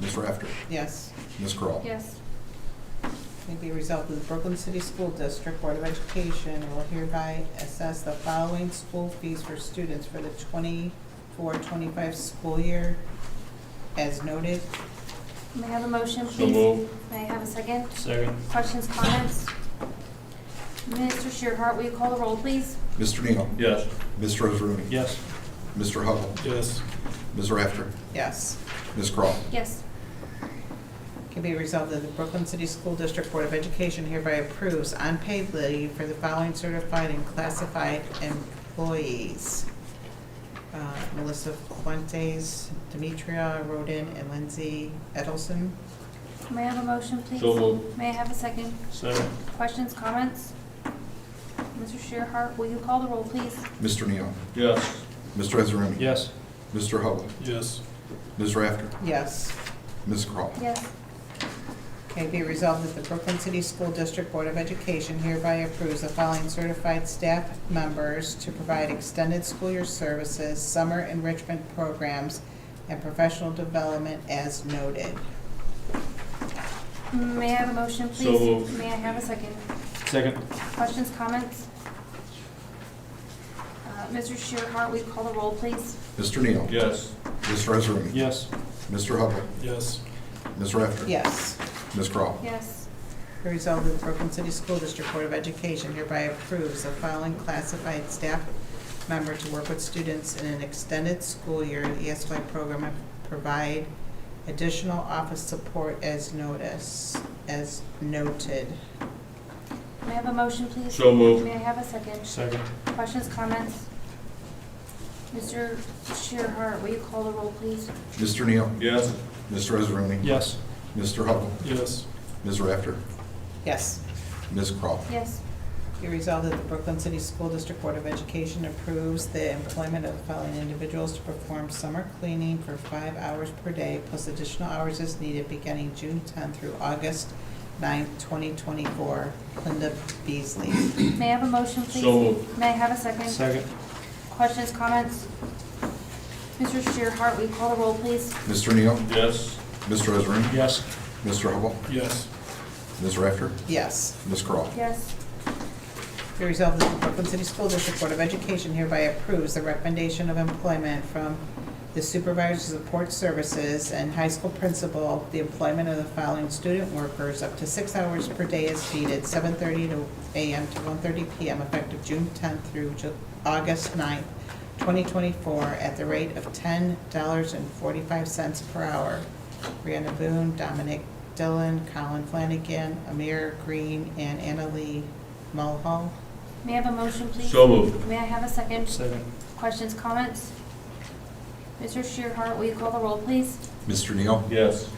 Ms. Rafter? Yes. Ms. Crawl? Yes. May be resolved that the Brooklyn City School District Board of Education will hereby assess the following school fees for students for the 24-25 school year as noted. May I have a motion, So please? moved. May I have a second? Second. Questions, comments? Mr. Shearhart, will you call the roll, please? Mr. Neal? Yes. Ms. Roseroni? Yes. Mr. Hubble? Yes. Ms. Rafter? Yes. Ms. Crawl? Yes. Can be resolved that the Brooklyn City School District Board of Education hereby approves unpaid leave for the following certified and classified employees. Melissa Fuentes, Demetria Roden, and Lindsay Edelson. May I have a motion, please? So moved. May I have a second? Second. Questions, comments? Mr. Shearhart, will you call the roll, please? Mr. Neal? Yes. Mr. Israani? Yes. Mr. Hubble? Yes. Ms. Rafter? Yes. Ms. Crawl? Yes. Okay, be resolved that the Brooklyn City School District Board of Education hereby approves the following certified staff members to provide extended school year services, summer enrichment programs, and professional development as noted. May I have a motion, please? So moved. May I have a second? Second. Questions, comments? Mr. Shearhart, will you call the roll, please? Mr. Neal? Yes. Mr. Israani? Yes. Mr. Hubble? Yes. Ms. Rafter? Yes. Ms. Crawl? Yes. Be resolved that the Brooklyn City School District Board of Education hereby approves the following classified staff member to work with students in an extended school year in the ESY program and provide additional office support as noted. May I have a motion, please? So moved. May I have a second? Second. Questions, comments? Mr. Shearhart, will you call the roll, please? Mr. Neal? Yes. Mr. Israani? Yes. Mr. Hubble? Yes. Ms. Rafter? Yes. Ms. Crawl? Yes. Be resolved that the Brooklyn City School District Board of Education approves the employment of the following individuals to perform summer cleaning for 5 hours per day, plus additional hours as needed, beginning June 10th through August 9th, 2024. Linda Beasley. May I have a motion, please? So moved. May I have a second? Second. Questions, comments? Mr. Shearhart, will you call the roll, please? Mr. Neal? Yes. Mr. Israani? Yes. Mr. Hubble? Yes. Ms. Rafter? Yes. Ms. Crawl? Yes. Be resolved that the Brooklyn City School District Board of Education hereby approves the recommendation of employment from the Supervisor Support Services and high school principal, the employment of the following student workers up to 6 hours per day as needed, 7:30 a.m. to 1:30 p.m., effective June 10th through August 9th, 2024, at the rate of $10.45 per hour. Brianna Boone, Dominic Dillon, Colin Flanagan, Amir Green, and Anna Lee Mulhall. May I have a motion, please? So moved. May I have a second? Second. Questions, comments? Mr. Shearhart, will you call the roll, please? Mr. Neal? Yes.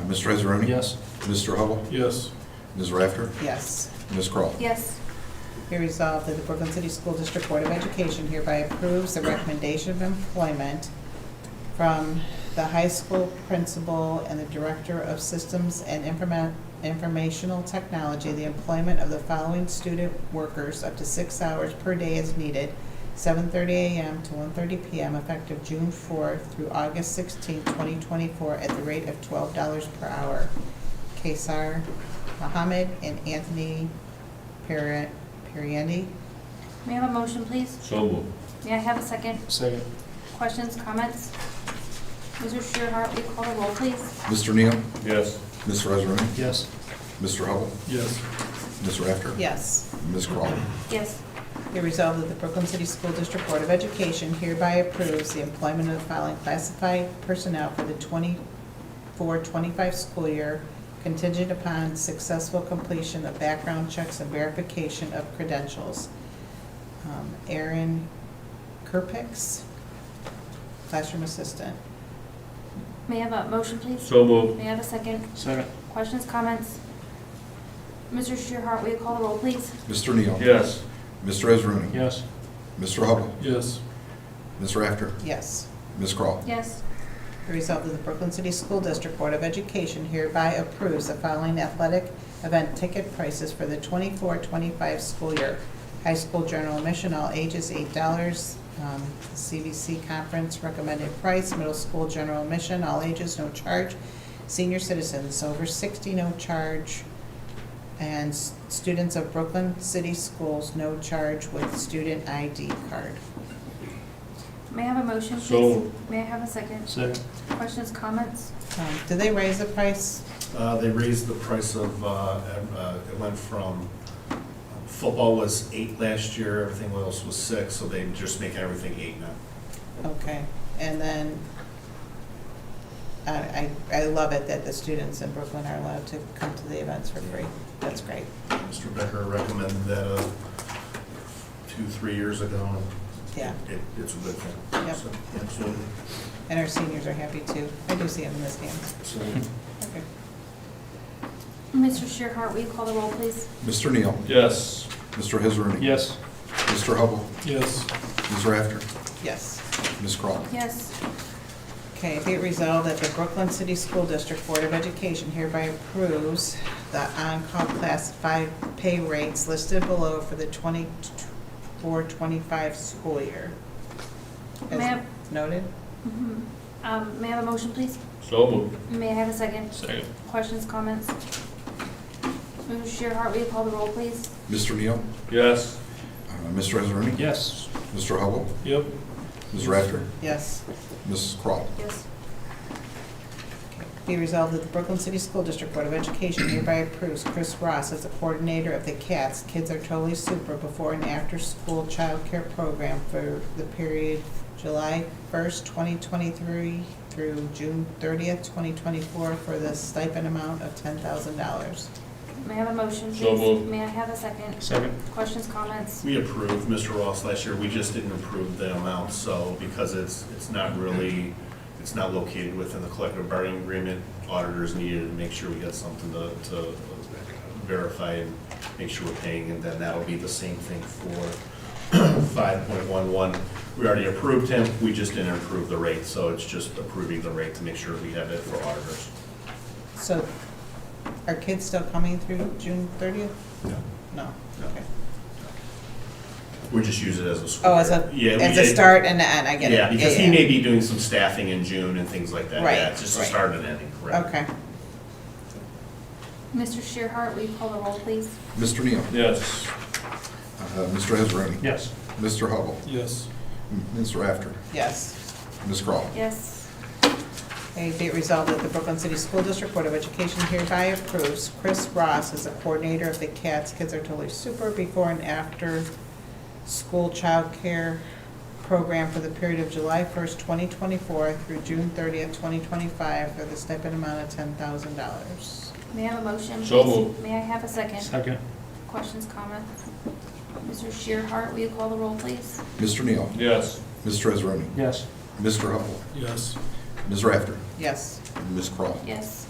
Mr. Israani? Yes. Mr. Hubble? Yes. Ms. Rafter? Yes. Ms. Crawl? Yes. Be resolved that the Brooklyn City School District Board of Education hereby approves the recommendation of employment from the high school principal and the Director of Systems and Informational Technology, the employment of the following student workers up to 6 hours per day as needed, 7:30 a.m. to 1:30 p.m., effective June 4th through August 16th, 2024, at the rate of $12 per hour. Kaysar Mohammed and Anthony Periandi. May I have a motion, please? So moved. May I have a second? Second. Questions, comments? Mr. Shearhart, will you call the roll, please? Mr. Neal? Yes. Mr. Israani? Yes. Mr. Hubble? Yes. Ms. Rafter? Yes. Ms. Crawl? Yes. Be resolved that the Brooklyn City School District Board of Education hereby approves the employment of the following classified personnel for the 24-25 school year, contingent upon successful completion of background checks and verification of credentials. Aaron Kerpix, classroom assistant. May I have a motion, please? So moved. May I have a second? Second. Questions, comments? Mr. Shearhart, will you call the roll, please? Mr. Neal? Yes. Mr. Israani? Yes. Mr. Hubble? Yes. Ms. Rafter? Yes. Ms. Crawl? Yes. The result of the Brooklyn City School District Board of Education hereby approves the following athletic event ticket prices for the 24-25 school year. High school general admission, all ages, $8. CVC conference recommended price. Middle school general admission, all ages, no charge. Senior citizens over 60, no charge. and students of Brooklyn City Schools, no charge with student ID card. May I have a motion, please? So- May I have a second? Second. Questions, comments? Did they raise the price? They raised the price of, it went from, football was 8 last year, everything else was 6, so they just make everything 8 now. Okay, and then, I love it that the students in Brooklyn are allowed to come to the events for free. That's great. Mr. Becker recommended that 2-3 years ago, and Yeah, it's a good thing. Yep. So, absolutely. and our seniors are happy too. I do see them in this game. Absolutely. Okay. Mr. Shearhart, will you call the roll, please? Mr. Neal? Yes. Mr. Israani? Yes. Mr. Hubble? Yes. Ms. Rafter? Yes. Ms. Crawl? Yes. Okay, be it resolved that the Brooklyn City School District Board of Education hereby approves the on-call classified pay rates listed below for the 24-25 school year. As Ma'am. noted? May I have a motion, please? So moved. May I have a second? Second. Questions, comments? Mr. Shearhart, will you call the roll, please? Mr. Neal? Yes. Mr. Israani? Yes. Mr. Hubble? Yep. Ms. Rafter? Yes. Ms. Crawl? Yes. Be resolved that the Brooklyn City School District Board of Education hereby approves Chris Ross as the coordinator of the CATS, Kids Are Totally Super, before and after school childcare program for the period July 1st, 2023 through June 30th, 2024 for the stipend amount of $10,000. May I have a motion, please? So moved. May I have a second? Second. Questions, comments? We approved Mr. Ross last year, we just didn't approve the amount, so because it's not really, it's not located within the collective bargaining agreement, auditors needed to make sure we got something to verify and make sure we're paying, and then that'll be the same thing for 5.11. We already approved him, we just didn't approve the rate, so it's just approving the rate to make sure we have it for auditors. So are kids still coming through June 30th? No. No, No. okay. We just use it as a school. Oh, as year. a start and an end, I get it. Yeah, because he may be doing some staffing in June and things like that. Right, Yeah, it's just a right. start and ending, correct? Okay. Mr. Shearhart, will you call the roll, please? Mr. Neal? Yes. Mr. Israani? Yes. Mr. Hubble? Yes. Ms. Rafter? Yes. Ms. Crawl? Yes. Okay, be it resolved that the Brooklyn City School District Board of Education hereby approves Chris Ross as the coordinator of the CATS, Kids Are Totally Super, before and after school childcare program for the period of July 1st, 2024 through June 30th, 2025 for the stipend amount of $10,000. May I have a motion, please? So moved. May I have a second? Second. Questions, comments? Mr. Shearhart, will you call the roll, please? Mr. Neal? Yes. Mr. Israani? Yes. Mr. Hubble? Yes. Ms. Rafter? Yes. Ms. Crawl? Yes.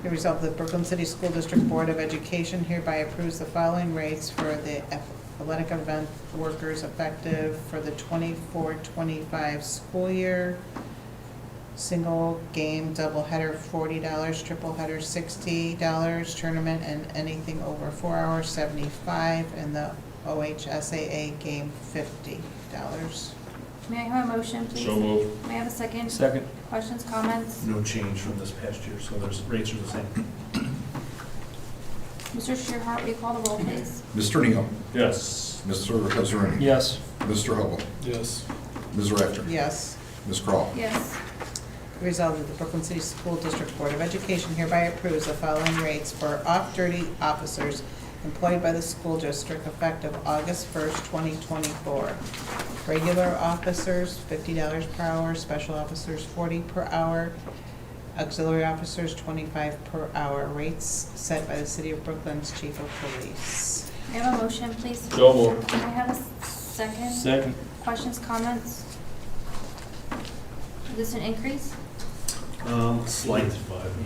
Be resolved that the Brooklyn City School District Board of Education hereby approves the following rates for the athletic event workers effective for the 24-25 school year. Single game, double header $40, triple header $60, tournament and anything over 4 hours $75, and the OHSAA game $50. May I have a motion, please? So moved. May I have a second? Second. Questions, comments? No change from this past year, so there's, rates are the same. Mr. Shearhart, will you call the roll, please? Mr. Neal? Yes. Mr. Israani? Yes. Mr. Hubble? Yes. Ms. Rafter? Yes. Ms. Crawl? Yes. Resolved that the Brooklyn City School District Board of Education hereby approves the following rates for off-duty officers employed by the school district effective August 1st, 2024. Regular officers, $50 per hour, special officers, $40 per hour, auxiliary officers, $25 per hour, rates set by the City of Brooklyn's Chief of Police. May I have a motion, please? So moved. May I have a second? Second. Questions, comments? Is this an increase? Slight,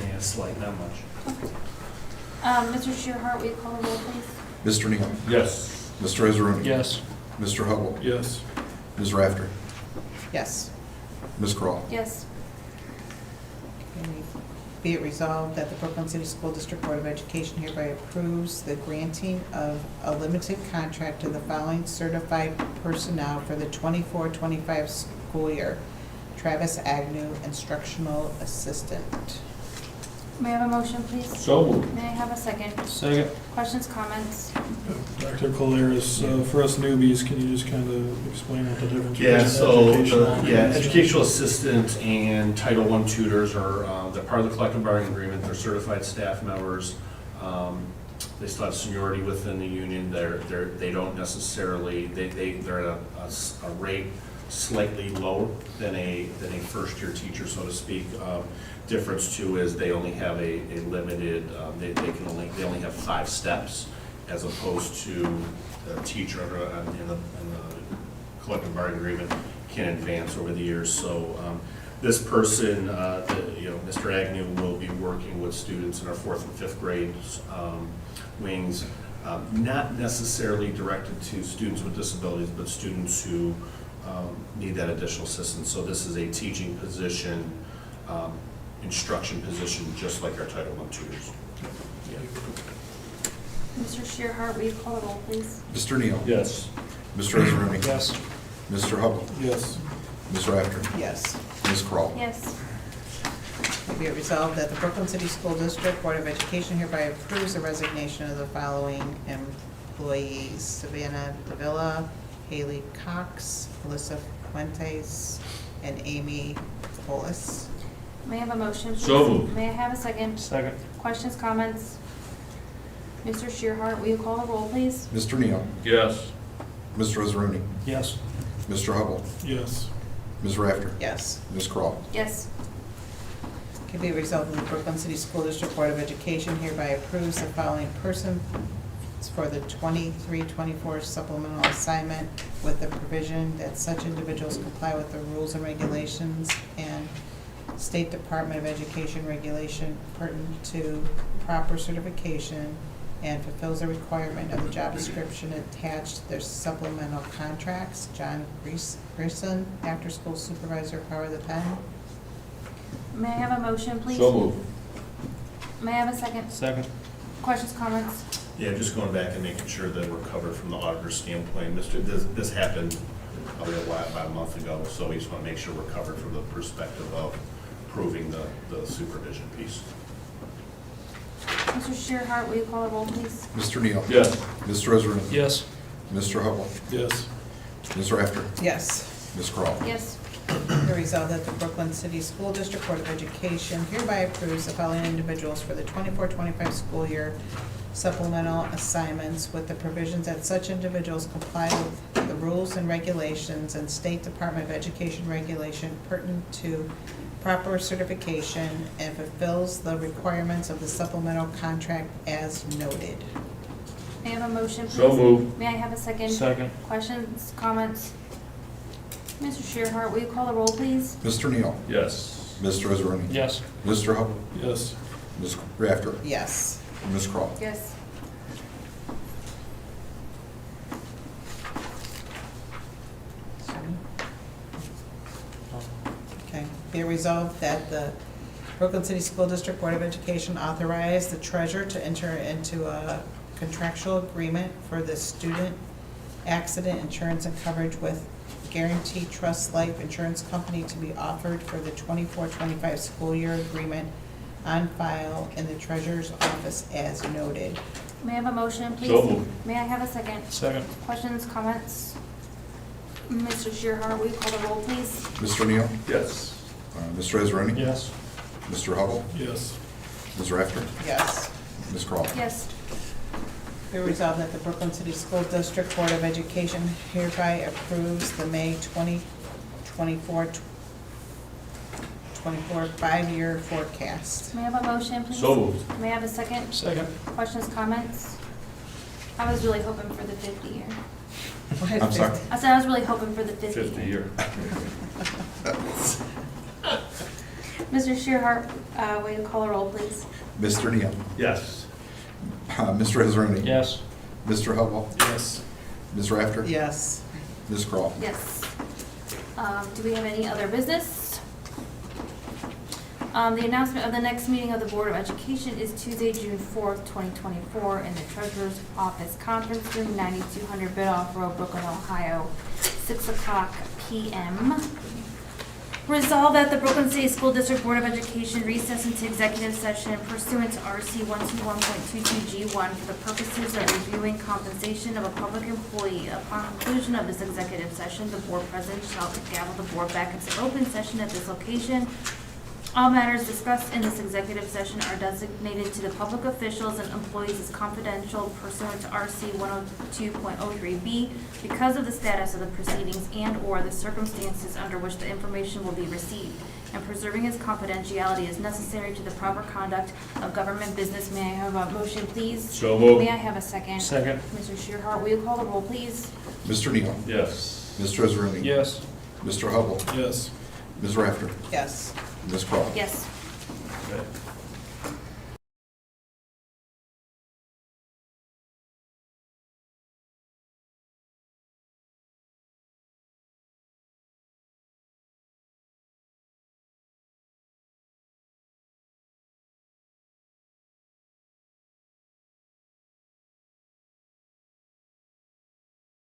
yeah, slight, not much. Mr. Shearhart, will you call the roll, please? Mr. Neal? Yes. Mr. Israani? Yes. Mr. Hubble? Yes. Ms. Rafter? Yes. Ms. Crawl? Yes. Be it resolved that the Brooklyn City School District Board of Education hereby approves the granting of a limited contract to the following certified personnel for the 24-25 school year. Travis Agnew, Instructional Assistant. May I have a motion, please? So moved. May I have a second? Second. Questions, comments? Dr. Colares, for us newbies, can you just kind of explain what the difference is? Yeah, so, Educational- educational assistant and Title I tutors are, they're part of the collective bargaining agreement, they're certified staff members. They still have seniority within the union, they don't necessarily, they're at a rate slightly lower than a first-year teacher, so to speak. Difference too is they only have a limited, they only have 5 steps, as opposed to a teacher in the collective bargaining agreement can advance over the years. So this person, Mr. Agnew will be working with students in our 4th and 5th grade wings, not necessarily directed to students with disabilities, but students who need that additional assistance. So this is a teaching position, instruction position, just like our Title I tutors. Mr. Shearhart, will you call the roll, please? Mr. Neal? Yes. Mr. Israani? Yes. Mr. Hubble? Yes. Ms. Rafter? Yes. Ms. Kroll? Yes. Be it resolved that the Brooklyn City School District Board of Education hereby approves the resignation of the following employees: Savannah Davila, Haley Cox, Melissa Fuentes, and Amy Polis. May I have a motion, please? So moved. May I have a second? Second. Questions, comments? Mr. Shearhart, will you call the roll, please? Mr. Neal? Yes. Mr. Israani? Yes. Mr. Hubble? Yes. Ms. Rafter? Yes. Ms. Kroll? Yes. Can be resolved that the Brooklyn City School District Board of Education hereby approves the following person for the 23-24 supplemental assignment with the provision that such individuals comply with the rules and regulations and State Department of Education regulation pertinent to proper certification and fulfills the requirement of the job description attached to their supplemental contracts. John Grierson, after-school supervisor, power of the pen. May I have a motion, please? So moved. May I have a second? Second. Questions, comments? Yeah, just going back and making sure that we're covered from the auditor's standpoint. This happened probably about a month ago, so we just want to make sure we're covered from the perspective of approving the supervision piece. Mr. Shearhart, will you call the roll, please? Mr. Neal? Yes. Mr. Israani? Yes. Mr. Hubble? Yes. Ms. Rafter? Yes. Ms. Kroll? Yes. Be resolved that the Brooklyn City School District Board of Education hereby approves the following individuals for the 24-25 school year supplemental assignments with the provisions that such individuals comply with the rules and regulations and State Department of Education regulation pertinent to proper certification and fulfills the requirements of the supplemental contract as noted. May I have a motion, please? So moved. May I have a second? Second. Questions, comments? Mr. Shearhart, will you call the roll, please? Mr. Neal? Yes. Mr. Israani? Yes. Mr. Hubble? Yes. Ms. Rafter? Yes. Ms. Kroll? Yes. Okay, be it resolved that the Brooklyn City School District Board of Education authorize the treasurer to enter into a contractual agreement for the student accident insurance and coverage with Guarantee Trust Life Insurance Company to be offered for the 24-25 school year agreement on file in the treasurer's office as noted. May I have a motion, please? So moved. May I have a second? Second. Questions, comments? Mr. Shearhart, will you call the roll, please? Mr. Neal? Yes. Mr. Israani? Yes. Mr. Hubble? Yes. Ms. Rafter? Yes. Ms. Kroll? Yes. Be resolved that the Brooklyn City School District Board of Education hereby approves the May 2024 5-year forecast. May I have a motion, please? So moved. May I have a second? Second. Questions, comments? I was really hoping for the 50 year. I'm sorry? I said I was really hoping for the 50 50 year. Mr. Shearhart, will you call a roll, please? Mr. Neal? Yes. Mr. Israani? Yes. Mr. Hubble? Yes. Ms. Rafter? Yes. Ms. Kroll? Yes. Do we have any other business? The announcement of the next meeting of the Board of Education is Tuesday, June 4th, 2024, in the Treasurer's Office Conference Room, 9200 Bidoff Road, Brooklyn, Ohio, 6 o'clock p.m. Resolved that the Brooklyn City School District Board of Education recess into executive session pursuant to RC 121.22G1 for the purposes of reviewing compensation of a public employee. Upon conclusion of this executive session, the board president shall gavel the board back into open session at this location. All matters discussed in this executive session are designated to the public officials and employees as confidential pursuant to RC 102.03B because of the status of the proceedings and/or the circumstances under which the information will be received, and preserving its confidentiality is necessary to the proper conduct of government business. May I have a motion, please? So moved. May I have a second? Second. Mr. Shearhart, will you call the roll, please? Mr. Neal? Yes. Mr. Israani? Yes. Mr. Hubble? Yes. Ms. Rafter? Yes. Ms. Crawl? Yes. Okay.